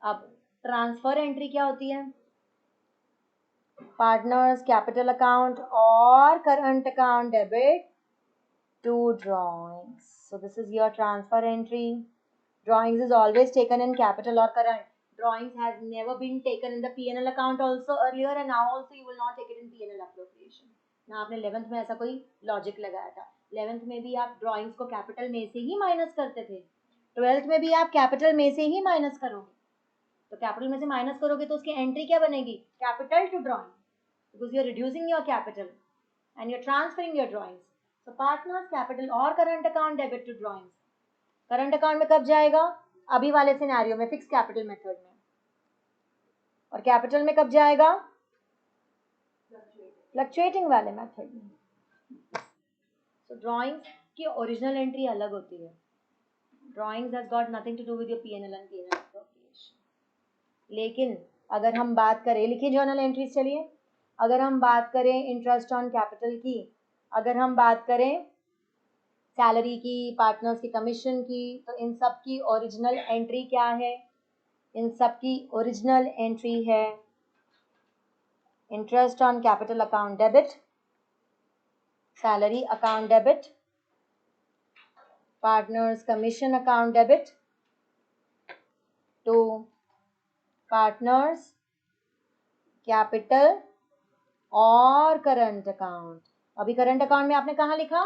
अब ट्रांसफर एंट्री क्या होती है, पार्टनर्स कैपिटल अकाउंट और current account debit to drawings. So this is your transfer entry. Drawings is always taken in capital or current. Drawings has never been taken in the P&L account also earlier and now also you will not take it in P&L appropriation. ना आपने 11th में ऐसा कोई logic लगाया था। 11th में भी आप ड्राइंग्स को कैपिटल में से ही माइनस करते थे, 12th में भी आप कैपिटल में से ही माइनस करोगे। तो कैपिटल में से माइनस करोगे तो उसकी एंट्री क्या बनेगी, capital to drawing, because you are reducing your capital and you are transferring your drawings. So partners capital और current account debit to drawings. Current account में कब जाएगा, अभी वाले सिनेरियो में फिक्स कैपिटल मेथड में। और कैपिटल में कब जाएगा, फ्लक्चुएटिंग वाले मेथड में। सो ड्राइंग्स की ओरिजिनल एंट्री अलग होती है। Drawings has got nothing to do with your P&L and P&L appropriation. लेकिन अगर हम बात करें, लिखिए जर्नल एंट्रीज चलिए, अगर हम बात करें इंटरेस्ट ऑन कैपिटल की, अगर हम बात करें सैलरी की, पार्टनर्स की कमीशन की, तो इन सब की ओरिजिनल एंट्री क्या है, इन सब की ओरिजिनल एंट्री है interest on capital account debit, salary account debit, partners commission account debit to partners capital और करंट अकाउंट। अभी करंट अकाउंट में आपने कहाँ लिखा,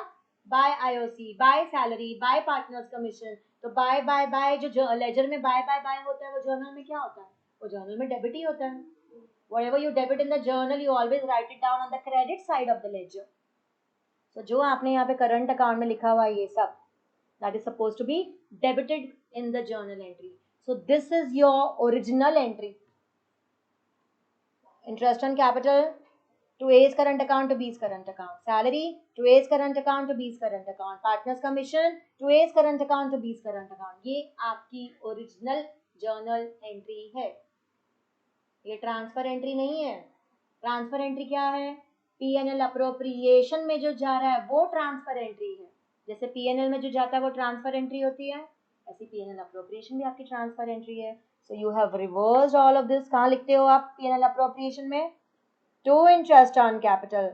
by IOC, by salary, by partners commission. तो बाय जो लेजर में बाय होता है वो जर्नल में क्या होता है, वो जर्नल में डेबिट ही होता है। whatever you debit in the journal you always write it down on the credit side of the ledger. So जो आपने यहाँ पे करंट अकाउंट में लिखा हुआ है ये सब, that is supposed to be debited in the journal entry. So this is your original entry. Interest on capital to A's current account to B's current account. Salary to A's current account to B's current account. Partners commission to A's current account to B's current account. ये आपकी original journal entry है, ये transfer entry नहीं है। Transfer entry क्या है, P&L appropriation में जो जा रहा है वो ट्रांसफर एंट्री है। जैसे P&L में जो जाता है वो ट्रांसफर एंट्री होती है, ऐसी P&L अप्रोप्रिएशन भी आपकी ट्रांसफर एंट्री है। So you have reversed all of this. कहाँ लिखते हो आप P&L अप्रोप्रिएशन में? To interest on capital,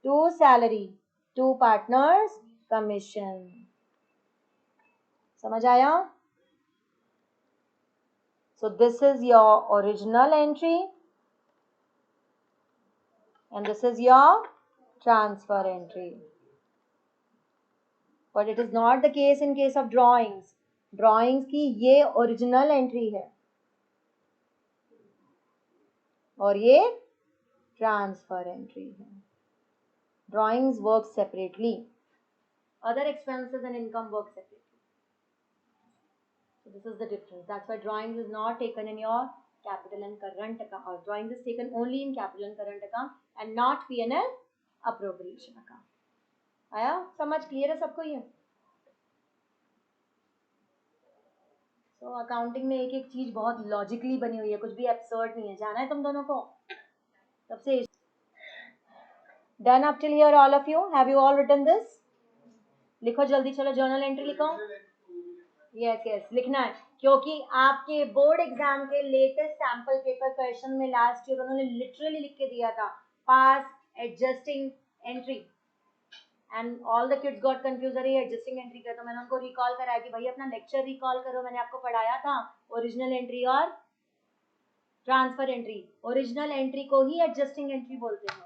to salary, to partners commission. समझ आया? So this is your original entry and this is your transfer entry. But it is not the case in case of drawings. Drawings की ये original entry है और ये transfer entry है. Drawings work separately. Other expenses and income work separately. So this is the difference. That's why drawings is not taken in your capital and current account. Or drawings is taken only in capital and current account and not P&L appropriation account. आया समझ? Clear है सबको ये? तो accounting में एक एक चीज बहुत लॉजिकली बनी हुई है, कुछ भी एब्सर्ड नहीं है। जाना है तुम दोनों को? सबसे done up till here all of you? Have you all written this? लिखो जल्दी, चलो जर्नल एंट्री लिखो। यस यस लिखना है, क्योंकि आपके बोर्ड एग्जाम के लेटेस्ट सैंपल पेपर क्वेश्चन में लास्ट ईयर उन्होंने लिटरली लिख के दिया था pass adjusting entry and all the kids got confuse. अरे एडजस्टिंग एंट्री का, तो मैंने उनको रिकॉल कराया कि भाई अपना लेक्चर रिकॉल करो, मैंने आपको पढ़ाया था ओरिजिनल एंट्री और ट्रांसफर एंट्री। ओरिजिनल एंट्री को ही एडजस्टिंग एंट्री बोलते हैं,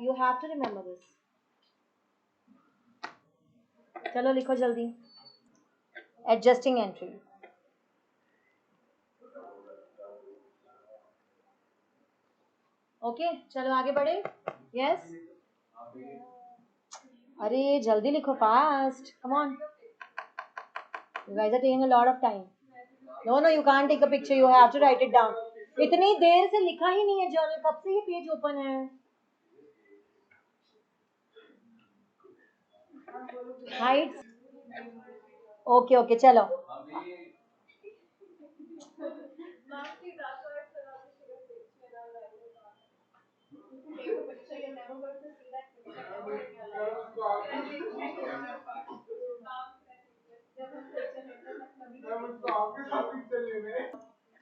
you have to remember this. चलो लिखो जल्दी, एडजस्टिंग एंट्री। ओके चलो आगे बढ़े। यस अरे जल्दी लिखो, fast, come on, you guys are taking a lot of time. No, you can't take a picture, you have to write it down. इतनी देर से लिखा ही नहीं है जर्नल, कब से ये पेज ओपन है? हाइट्स ओके चलो।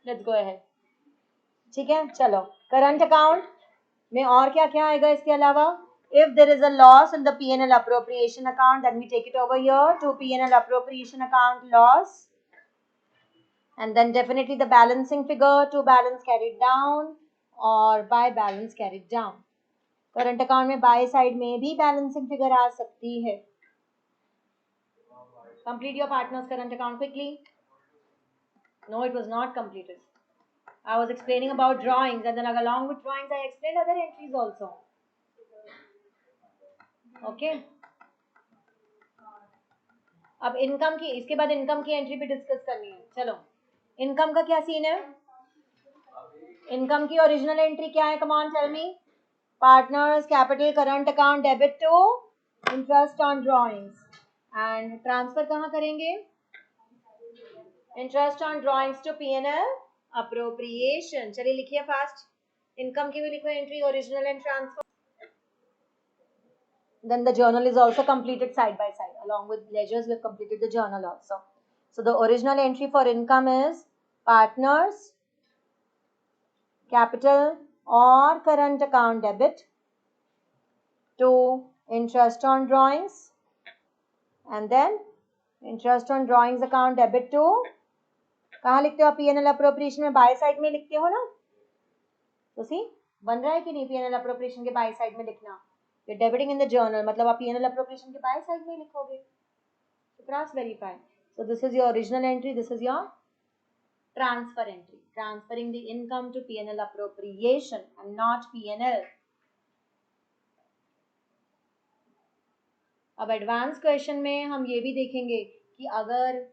Let's go ahead. ठीक है चलो, करंट अकाउंट में और क्या क्या आएगा इसके अलावा? If there is a loss in the P&L appropriation account, then we take it over here to P&L appropriation account loss, and then definitely the balancing figure to balance carried down or by balance carried down. Current account में bye side में भी balancing figure आ सकती है। Complete your partner's current account quickly. No, it was not completed. I was explaining about drawings, and then along with drawings I explained other entries also. Okay. अब income की, इसके बाद income की entry भी discuss करनी है। चलो income का क्या सीन है? इनकम की ओरिजिनल एंट्री क्या है? Come on tell me. Partners capital current account debit to interest on drawings, and transfer कहाँ करेंगे? Interest on drawings to P&L appropriation. चलिए लिखिए फास्ट, इनकम की भी लिखो entry, original and transfer. Then the journal is also completed side by side. Along with ledgers, we have completed the journal also. So the original entry for income is partners capital or current account debit to interest on drawings, and then interest on drawings account debit to, कहाँ लिखते हो आप? P&L appropriation में bye side में लिखते हो ना? तो सी बन रहा है कि नहीं P&L appropriation के बाय साइड में लिखना? You're debiting in the journal, मतलब आप P&L appropriation के बाय साइड में लिखोगे। So cross verify. So this is your original entry, this is your transfer entry, transferring the income to P&L appropriation and not P&L. अब advance question में हम ये भी देखेंगे कि अगर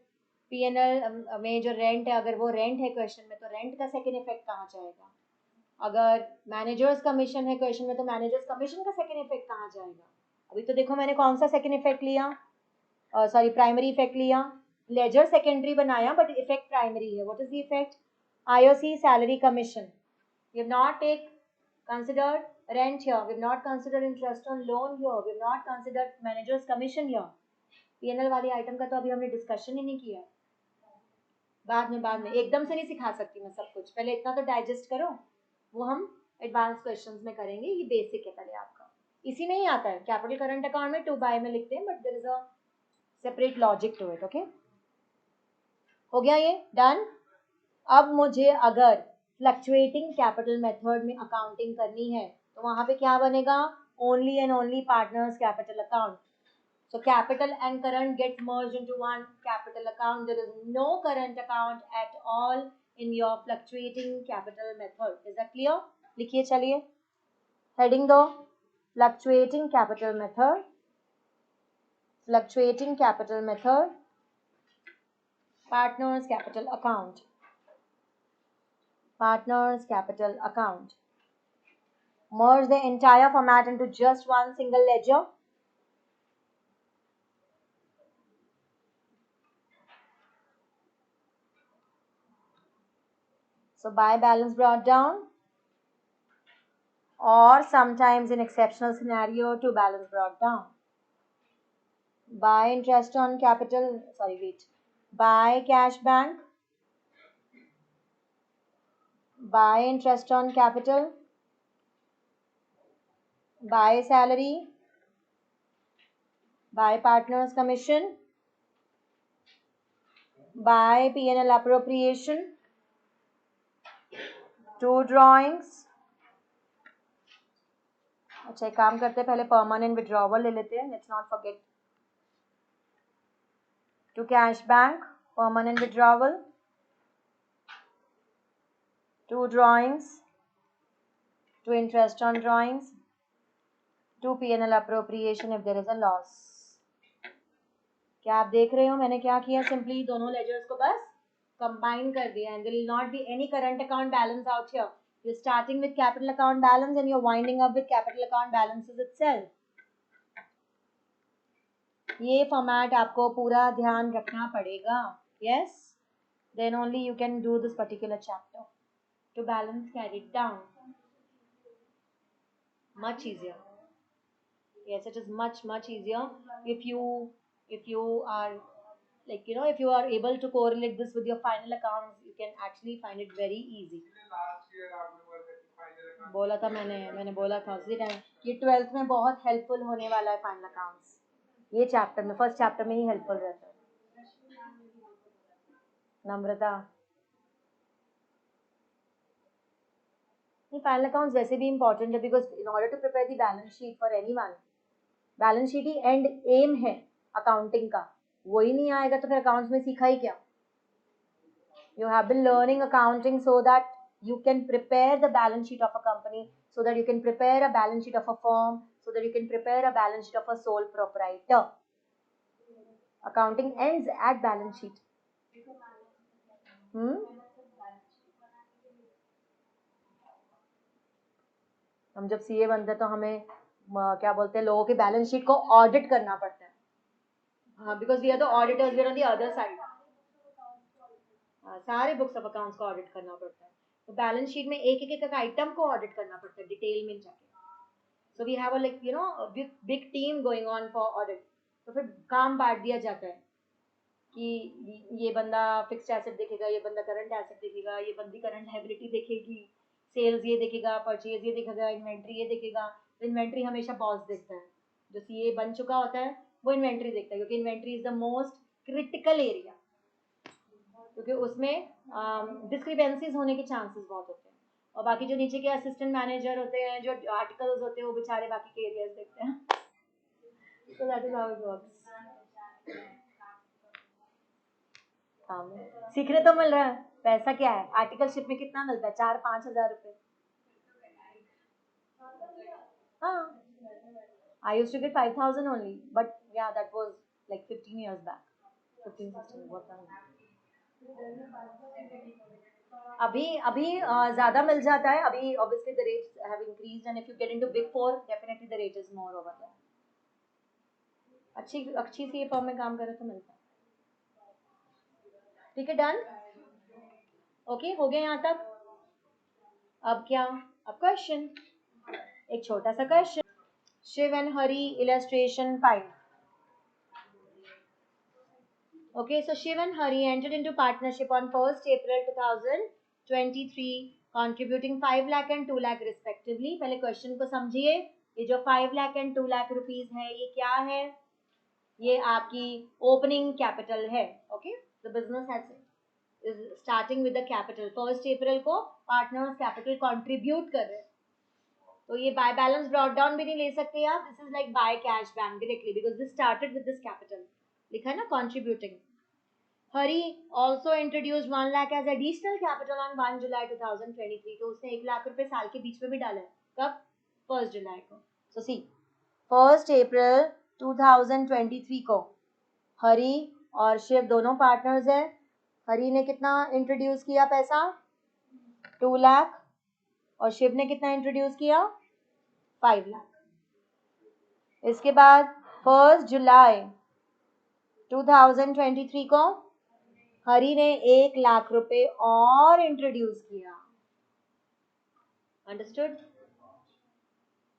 P&L में जो रेंट है, अगर वो रेंट है क्वेश्चन में, तो रेंट का सेकेंड इफेक्ट कहाँ जाएगा? अगर मैनेजर्स कमीशन है क्वेश्चन में, तो मैनेजर्स कमीशन का सेकेंड इफेक्ट कहाँ जाएगा? अभी तो देखो मैंने कौन सा सेकेंड इफेक्ट लिया, सॉरी प्राइमरी इफेक्ट लिया, लेजर सेकेंडरी बनाया बट इफेक्ट प्राइमरी है। What is the effect? IOC salary commission. You not take considered rent here, we've not considered interest on loan here, we've not considered manager's commission here. P&L वाली item का तो अभी हमने discussion ही नहीं किया. बाद में एकदम से नहीं सिखा सकती मैं सब कुछ, पहले इतना तो डाइजेस्ट करो, वो हम एडवांस क्वेश्चंस में करेंगे. ये बेसिक है पहले आपका, इसी में ही आता है. कैपिटल करंट अकाउंट में 2 बाय में लिखते हैं, but there is a separate logic to it. Okay, हो गया ये डन. अब मुझे अगर फ्लक्चुएटिंग कैपिटल मेथड में अकाउंटिंग करनी है तो वहां पे क्या बनेगा? Only and only partners capital account. So capital and current gets merged into one capital account. There is no current account at all in your fluctuating capital method. Is that clear? लिखिए चलिए. Heading दो. Fluctuating capital method. Fluctuating capital method. Partners capital account. Partners capital account. Merge the entire format into just one single ledger. So by balance brought down, or sometimes in exceptional scenario to balance brought down. By interest on capital, by cash bank, by interest on capital, by salary, by partners commission, by P&L appropriation, 2 drawings. अच्छा एक काम करते हैं, पहले permanent withdrawal ले लेते हैं. Let's not forget. To cash bank, permanent withdrawal, 2 drawings, 2 interest on drawings, 2 P&L appropriation if there is a loss. क्या आप देख रहे हो मैंने क्या किया? सिंपली दोनों लेजर्स को बस कंबाइन कर दिया. And there will not be any current account balance out here. You are starting with capital account balance and you are winding up with capital account balances itself. ये format आपको पूरा ध्यान रखना पड़ेगा. Yes, then only you can do this particular chapter to balance carry it down. Much easier. Yes, it is much easier if you are like if you are able to correlate this with your final accounts, you can actually find it very easy. बोला था मैंने बोला था उसी time ये 12th में बहुत helpful होने वाला है फाइनल अकाउंट्स. ये चैप्टर में, फर्स्ट चैप्टर में ही हेल्पफुल रहता है. नम्रता, फाइनल अकाउंट्स वैसे भी इंपॉर्टेंट है because in order to prepare the balance sheet for anyone, balance sheet ही एंड एम है अकाउंटिंग का. वही नहीं आएगा तो फिर अकाउंट्स में सीखा ही क्या? You have been learning accounting so that you can prepare the balance sheet of a company, so that you can prepare a balance sheet of a firm, so that you can prepare a balance sheet of a sole proprietor. Accounting ends at balance sheet. हम जब CA बनते हैं तो हमें क्या बोलते हैं, लोगों की बैलेंस शीट को ऑडिट करना पड़ता है. हाँ, because we are the auditors, we are on the other side. सारे बुक्स ऑफ अकाउंट्स को ऑडिट करना पड़ता है. तो बैलेंस शीट में एक एक आइटम को ऑडिट करना पड़ता है डिटेल में जाके. So we have a big team going on for audit. तो फिर काम बांट दिया जाता है कि ये बंदा फिक्स्ड एसेट देखेगा, ये बंदा करंट एसेट देखेगा, ये बंदी करंट लायबिलिटी देखेगी, सेल्स ये देखेगा, परचेज ये देखेगा, इन्वेंट्री ये देखेगा. इन्वेंट्री हमेशा बॉस देखता है. जो सीए बन चुका होता है वो इन्वेंट्री देखता है, क्योंकि inventory is the most critical area, क्योंकि उसमें डिस्क्रिपेंसीज होने के चांसेस बहुत होते हैं. और बाकी जो नीचे के असिस्टेंट मैनेजर होते हैं, जो आर्टिकल्स होते हैं, वो बेचारे बाकी के एरियाज देखते हैं. So that is how it works. सीखने तो मिल रहा है. पैसा क्या है? आर्टिकलशिप में कितना मिलता है? 4-5 हजार रुपए. हाँ, I used to get 5,000 only, but yeah, that was like 15 years back. 15-16 बहुत टाइम. अभी ज़्यादा मिल जाता है. अभी obviously the rates have increased, and if you get into Big 4, definitely the rate is more over there. अच्छी सी firm में काम करे तो मिलता है. ठीक है, डन. ओके, हो गया यहाँ तक. अब क्या? अब क्वेश्चन. एक छोटा सा question, Shiv and Hari illustration 5. Okay, so Shiv and Hari entered into partnership on 1st April 2023, contributing 5 lakh and 2 lakh respectively. पहले क्वेश्चन को समझिए, ये जो 5 lakh and 2 lakh रुपीज है, ये क्या है? ये आपकी ओपनिंग कैपिटल है. Okay, the business has starting with the capital. 1st April को पार्टनर्स कैपिटल कंट्रीब्यूट कर रहे हैं, तो ये बाय बैलेंस ब्रॉट डाउन भी नहीं ले सकते आप. This is like by cash bank directly because this started with this capital. लिखा है ना contributing. Hari also introduced 1 lakh as additional capital on 1 July 2023. तो उसने 1 लाख रुपए साल के बीच में भी डाला है. कब? 1 जुलाई को. सो सी 1 अप्रैल 2023 को हरी और शिव दोनों पार्टनर्स है. हरी ने कितना इंट्रोड्यूस किया पैसा? 2 लाख. और शिव ने कितना इंट्रोड्यूस किया? 5 लाख. इसके बाद 1 जुलाई 2023 को हरी ने 1 लाख रुपए और इंट्रोड्यूस किया. Understood?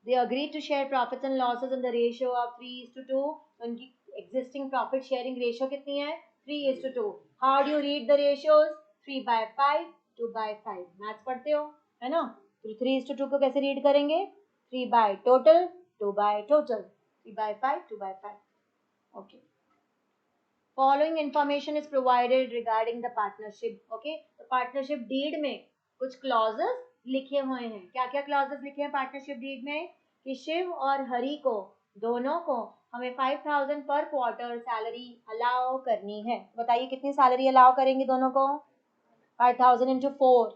They agreed to share profits and losses in the ratio of 3:2. उनकी existing profit sharing ratio कितनी है? 3:2. How do you read the ratios? 3/5, 2/5. Maths पढ़ते हो है ना? तो 3:2 को कैसे रीड करेंगे? 3 by total, 2 by total. 3/5, 2/5. Okay. Following information is provided regarding the partnership. Okay, तो partnership deed में कुछ clauses लिखे हुए हैं. क्या क्या clauses लिखे हैं partnership deed में? कि शिव और हरी को दोनों को हमें 5,000 पर क्वार्टर सैलरी अलाउ करनी है. बताइए कितनी सैलरी अलाउ करेंगे दोनों को? 5,000 into 4,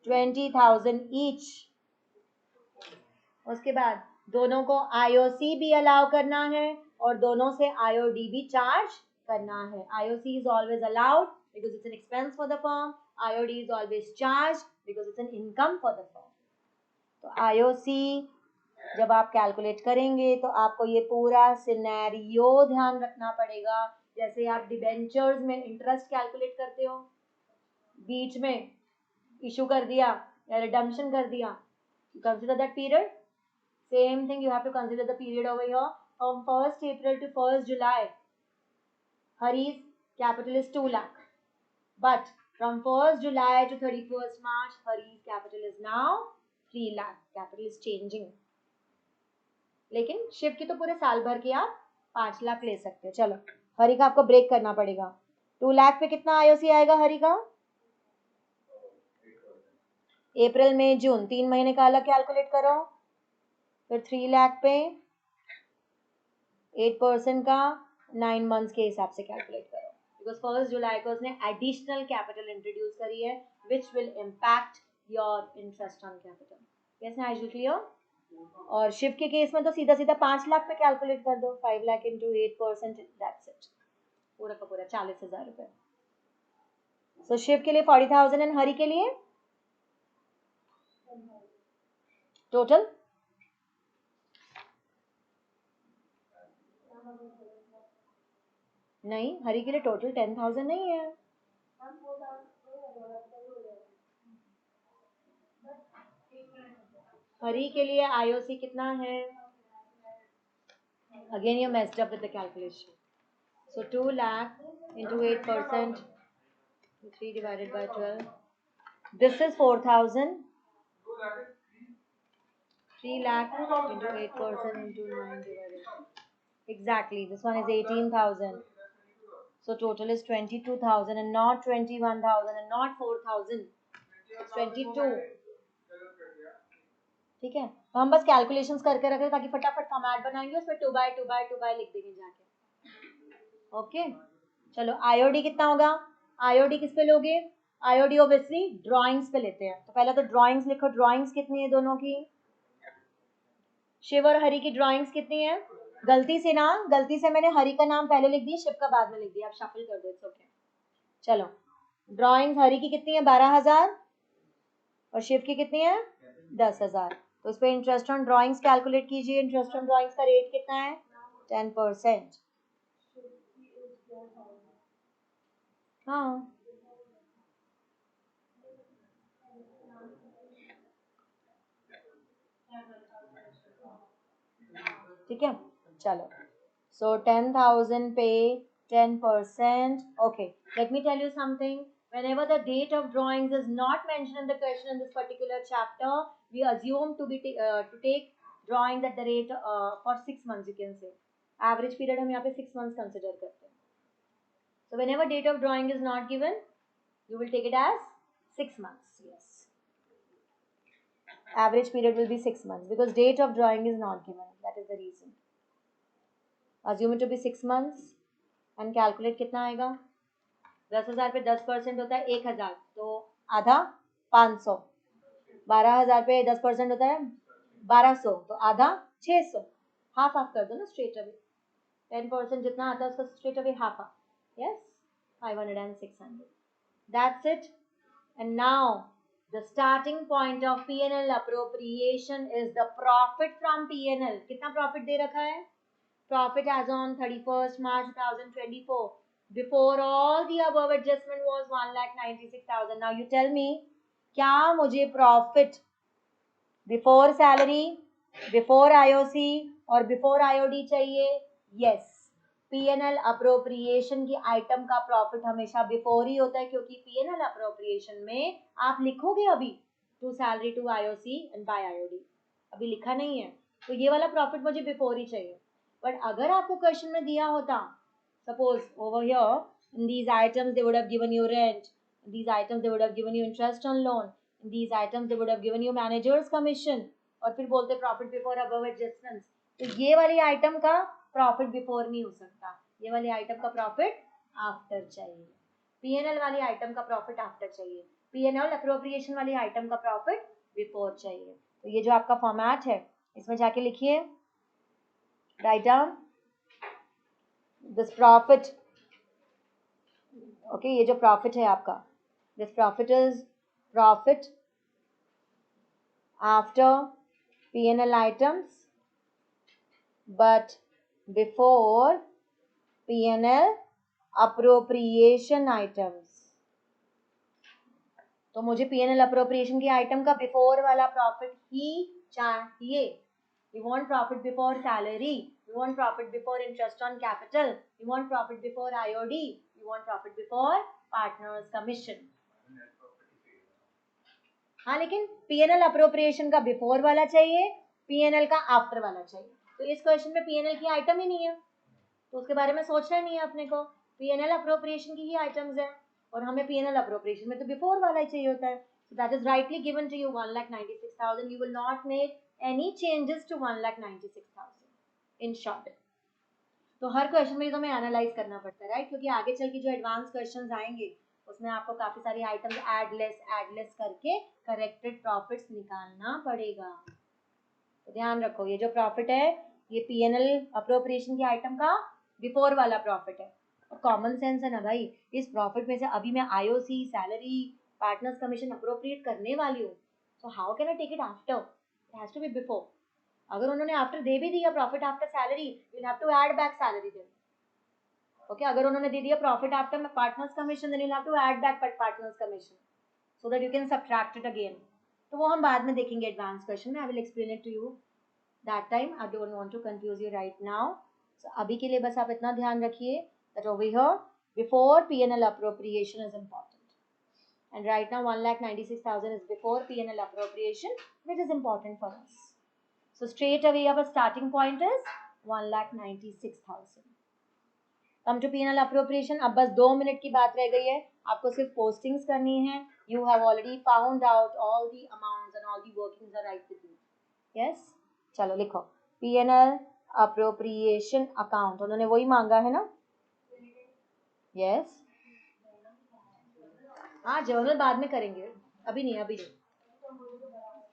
20,000 each. उसके बाद दोनों को IOC भी अलाउ करना है और दोनों से IOD भी चार्ज करना है. IOC is always allowed because it's an expense for the firm. IOD is always charged because it's an income for the firm. तो IOC जब आप कैलकुलेट करेंगे तो आपको ये पूरा सिनेरियो ध्यान रखना पड़ेगा. जैसे आप डिबेंचर्स में इंटरेस्ट कैलकुलेट करते हो, बीच में इशू कर दिया या रिडम्पशन कर दिया, consider that period. Same thing, you have to consider the period over here from 1st April to 1st July. Hari's capital is 2 lakh. But from 1st July to 31st March, Hari's capital is now 3 lakh. Capital is changing. लेकिन शिव की तो पूरे साल भर की आप 5 लाख ले सकते हो. चलो, हरी का आपको ब्रेक करना पड़ेगा. 2 लाख पे कितना IOC आएगा हरी का? अप्रैल मई जून 3 महीने का अलग कैलकुलेट करो. फिर 3 लाख पे 8% का 9 मंथ्स के हिसाब से कैलकुलेट करो. बिकॉज 1 जुलाई को उसने एडिशनल कैपिटल इंट्रोड्यूस करी है which will impact your interest on capital. Yes ना, आई क्लियर? और शिव के केस में तो सीधा सीधा 5 लाख पे कैलकुलेट कर दो. 5 लाख इंटू 8%, दैट्स इट. पूरा का पूरा 40,000 रुपए. सो शिव के लिए 40,000 एंड हरी के लिए टोटल नहीं, हरी के लिए टोटल 10,000 नहीं है. हरी के लिए IOC कितना है? Again you messed up with the calculation. So 2 lakh into 8%, 3 divided by 12. This is 4,000. 3 lakh into 8% into 9 divided. Exactly, this one is 18,000. So total is 22,000 and not 21,000 and not 4,000. It's 22. ठीक है, तो हम बस calculations करके रख रहे ताकि फटाफट फॉर्मेट बनाएंगे, उसमें 2 by 2 by 2 by लिख देंगे जाके. ओके, चलो IOD कितना होगा? IOD किस पे लोगे? IOD ऑब्वियसली ड्राइंग्स पे लेते हैं. तो पहले तो ड्राइंग्स लिखो. ड्राइंग्स कितनी है दोनों की? शिव और हरी की ड्राइंग्स कितनी है? गलती से मैंने हरी का नाम पहले लिख दिया, शिव का बाद में लिख दिया. आप शफल कर दो, इट्स ओके. चलो, ड्राइंग्स हरी की कितनी है? 12,000 और शिव की कितनी है? 10,000. तो इस पे इंटरेस्ट ऑन ड्राइंग्स कैलकुलेट कीजिए. इंटरेस्ट ऑन ड्राइंग्स का रेट कितना है? 10%. हाँ, ठीक है, चलो. So 10,000 pay 10%. Okay, let me tell you something. Whenever the date of drawings is not mentioned in the question in this particular chapter, we assume to take drawings at the rate for 6 months. You can say average period हम यहाँ पे 6 months consider करते हैं. So whenever date of drawing is not given, you will take it as 6 months. Yes. Average period will be 6 months because date of drawing is not given. That is the reason. Assume it to be 6 months and calculate कितना आएगा. 10,000 पे 10% होता है 1,000, तो आधा 500. 12,000 पे 10% होता है 1,200, तो आधा 600. हाफ हाफ कर दो ना स्ट्रेट अवे. 10% जितना आता है उसका straight away half half. Yes, 500 and 600. That's it. And now the starting point of P&L appropriation is the profit from P&L. कितना profit दे रखा है? Profit as on 31st March 2024. Before all the above adjustment was 1,96,000. Now you tell me, क्या मुझे profit before salary, before IOC और before IOD चाहिए? Yes. P&L appropriation की item का profit हमेशा बिफोर ही होता है क्योंकि P&L appropriation में आप लिखोगे अभी to salary to IOC and by IOD, अभी लिखा नहीं है, तो ये वाला प्रॉफिट मुझे बिफोर ही चाहिए. बट अगर आपको क्वेश्चन में दिया होता, suppose over here in these items they would have given you rent, in these items they would have given you interest on loan, in these items they would have given you managers commission, और फिर बोलते profit before above adjustments, तो ये वाली item का profit before नहीं हो सकता, ये वाली आइटम का प्रॉफिट आफ्टर चाहिए. P&L वाली आइटम का प्रॉफिट आफ्टर चाहिए, P&L अप्रोप्रिएशन वाली आइटम का प्रॉफिट बिफोर चाहिए. तो ये जो आपका फॉर्मेट है इसमें जाके लिखिए, write down this profit. Okay, ये जो प्रॉफिट है आपका, this profit is profit after P&L items but before P&L appropriation items. तो मुझे P&L appropriation की आइटम का बिफोर वाला प्रॉफिट ही चाहिए. We want profit before salary, we want profit before interest on capital, we want profit before IOD, we want profit before partners commission. हाँ, लेकिन P&L appropriation का before वाला चाहिए, P&L का आफ्टर वाला चाहिए. तो इस क्वेश्चन में P&L की आइटम ही नहीं है, तो उसके बारे में सोचना ही नहीं है अपने को. P&L अप्रोप्रिएशन की ही आइटम्स है और हमें P&L अप्रोप्रिएशन में तो बिफोर वाला ही चाहिए होता है. So that is rightly given to you 1,96,000. You will not make any changes to 1,96,000. In short, तो हर क्वेश्चन में तो हमें एनालाइज करना पड़ता है, राइट, क्योंकि आगे चल के जो एडवांस क्वेश्चंस आएंगे उसमें आपको काफी सारी आइटम्स एड लेस करके करेक्टेड प्रॉफिट्स निकालना पड़ेगा. तो ध्यान रखो, ये जो प्रॉफिट है ये P&L अप्रोप्रिएशन की आइटम का बिफोर वाला प्रॉफिट है. और कॉमन सेंस है ना भाई, इस प्रॉफिट में से अभी मैं IOC, salary, partners commission appropriate करने वाली हूँ, so how can I take it after? It has to be before. अगर उन्होंने आफ्टर दे भी दिया profit after salary, you will have to add back salary then. Okay, अगर उन्होंने दे दिया profit after partners commission, then you will have to add back partners commission so that you can subtract it again. तो वो हम बाद में देखेंगे एडवांस क्वेश्चन में. I will explain it to you that time. I don't want to confuse you right now. So अभी के लिए बस आप इतना ध्यान रखिए that over here before P&L appropriation is important, and right now 1,96,000 is before P&L appropriation, which is important for us. So straight away our starting point is 1,96,000. Come to P&L appropriation. अब बस 2 minute की बात रह गई है, आपको सिर्फ postings करनी है. You have already found out all the amounts and all the workings are right with you. Yes. चलो लिखो, P&L अप्रोप्रिएशन अकाउंट. उन्होंने वही मांगा है ना? यस. हाँ, जर्नल बाद में करेंगे, अभी नहीं, अभी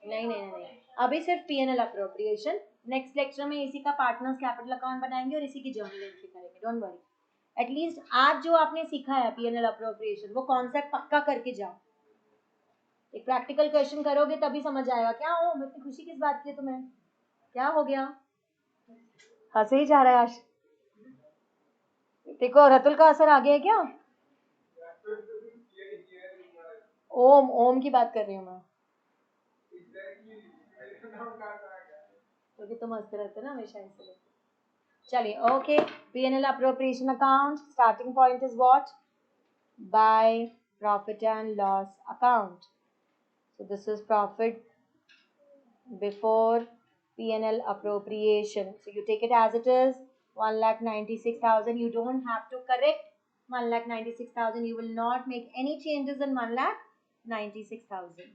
नहीं, नहीं, अभी सिर्फ P&L अप्रोप्रिएशन. नेक्स्ट लेक्चर में इसी का पार्टनर्स कैपिटल अकाउंट बनाएंगे और इसी की जर्नल एंट्री करेंगे. Don't worry. एटलीस्ट आज जो आपने सीखा है P&L अप्रोप्रिएशन, वो कॉन्सेप्ट पक्का करके जाओ. एक प्रैक्टिकल क्वेश्चन करोगे तभी समझ आएगा. क्या हो, इतनी खुशी किस बात की है तुम्हें? क्या हो गया? हंसे ही जा रहा है आज. देखो, रतुल का असर आ गया है क्या? ओम की बात कर रही हूँ मैं. क्योंकि तुम हंसते रहते ना हमेशा इसलिए। चलिए okay, P&L appropriation account, starting point is what? By profit and loss account. So this is profit before P&L appropriation. So you take it as it is, 1,96,000. You don't have to correct 1,96,000. You will not make any changes in 1,96,000.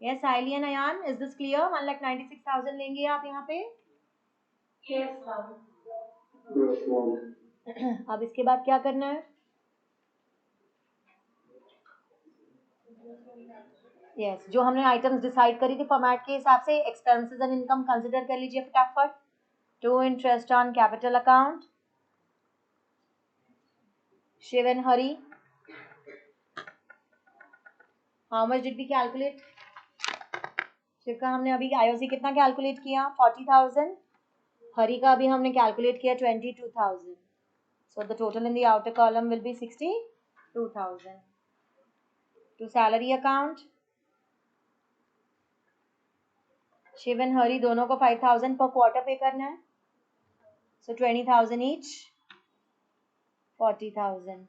Yes, Aili and Ayan, is this clear? 1,96,000 लेंगे आप यहाँ पे? Yes, ma'am. Yes, ma'am. अब इसके बाद क्या करना है? यस जो हमने आइटम्स डिसाइड करी थी फॉर्मेट के हिसाब से, एक्सपेंसेस एंड इनकम कंसिडर कर लीजिए फटाफट. To interest on capital account. Shiv and Hari, how much did we calculate? Shiv का हमने अभी आईओसी कितना कैलकुलेट किया? 40,000. हरी का अभी हमने कैलकुलेट किया 22,000. So the total in the outer column will be 62,000. To salary account, Shiv and Hari दोनों को 5,000 पर क्वार्टर पे करना है. So 20,000 each, 40,000.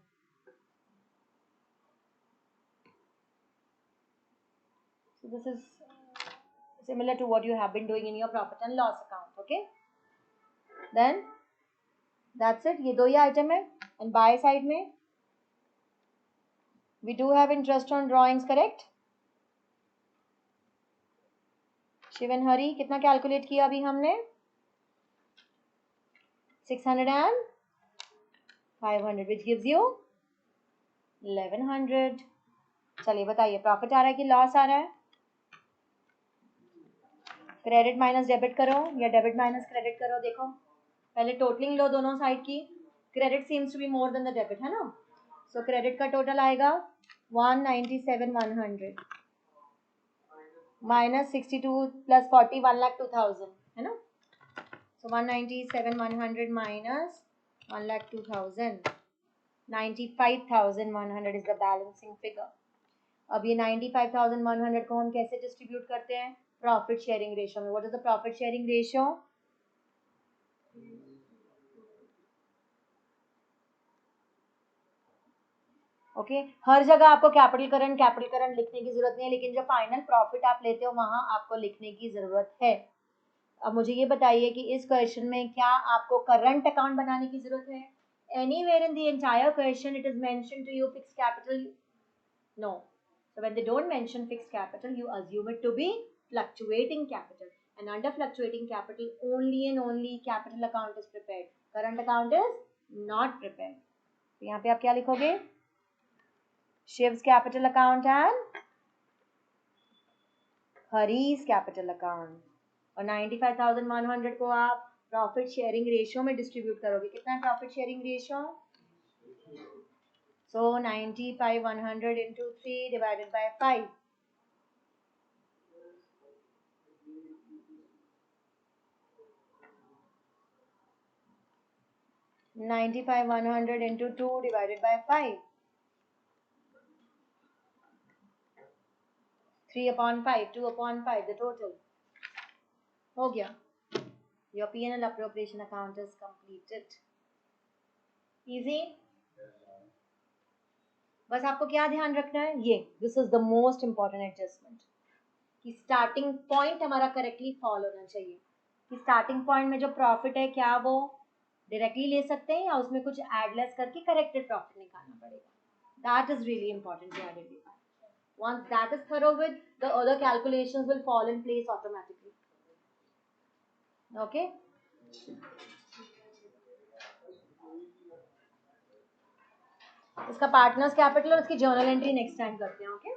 So this is similar to what you have been doing in your profit and loss account. Okay, then that's it. ये दो ही item है. And buy side में we do have interest on drawings, correct? Shiv and Hari कितना calculate किया अभी हमने? 600 and 500 which gives you 1100. चलिए बताइए प्रॉफिट आ रहा है कि लॉस आ रहा है? क्रेडिट माइनस डेबिट करो या डेबिट माइनस क्रेडिट करो. देखो पहले टोटलिंग लो दोनों साइड की. Credit seems to be more than the debit, है ना? सो क्रेडिट का टोटल आएगा 197,100 माइनस 62 प्लस 40, 1,02,000, है ना? So 197,100 minus 1,02,000, 95,100 is the balancing figure. अब ये 95,100 को हम कैसे डिस्ट्रीब्यूट करते हैं? प्रॉफिट शेयरिंग रेशियो में. What is the profit sharing ratio? Okay, हर जगह आपको कैपिटल करंट लिखने की जरूरत नहीं है, लेकिन जो फाइनल प्रॉफिट आप लेते हो वहां आपको लिखने की जरूरत है. अब मुझे ये बताइए कि इस क्वेश्चन में क्या आपको करंट अकाउंट बनाने की जरूरत है? Anywhere in the entire question it is mention to you fixed capital? No. So when they don't mention fixed capital, you assume it to be fluctuating capital. And under fluctuating capital, only and only capital account is prepared. Current account is not prepared. तो यहाँ पे आप क्या लिखोगे? Shiv's capital account and Hari's capital account. और 95,100 को आप profit sharing ratio में डिस्ट्रीब्यूट करोगे. कितना है profit sharing ratio? So 95,100 into 3 divided by 5. 95,100 into 2 divided by 5. 3/5, 2/5, the total. हो गया. Your P&L appropriation account is completed. Easy? बस आपको क्या ध्यान रखना है? ये this is the most important adjustment कि स्टार्टिंग पॉइंट हमारा करेक्टली फॉल होना चाहिए. कि स्टार्टिंग पॉइंट में जो प्रॉफिट है क्या वो डायरेक्टली ले सकते हैं या उसमें कुछ एड लेस करके करेक्टेड प्रॉफिट निकालना पड़ेगा. That is really important to identify. Once that is thorough with, the other calculations will fall in place automatically. Okay? इसका पार्टनर्स कैपिटल और इसकी जर्नल एंट्री नेक्स्ट टाइम करते हैं. ओके?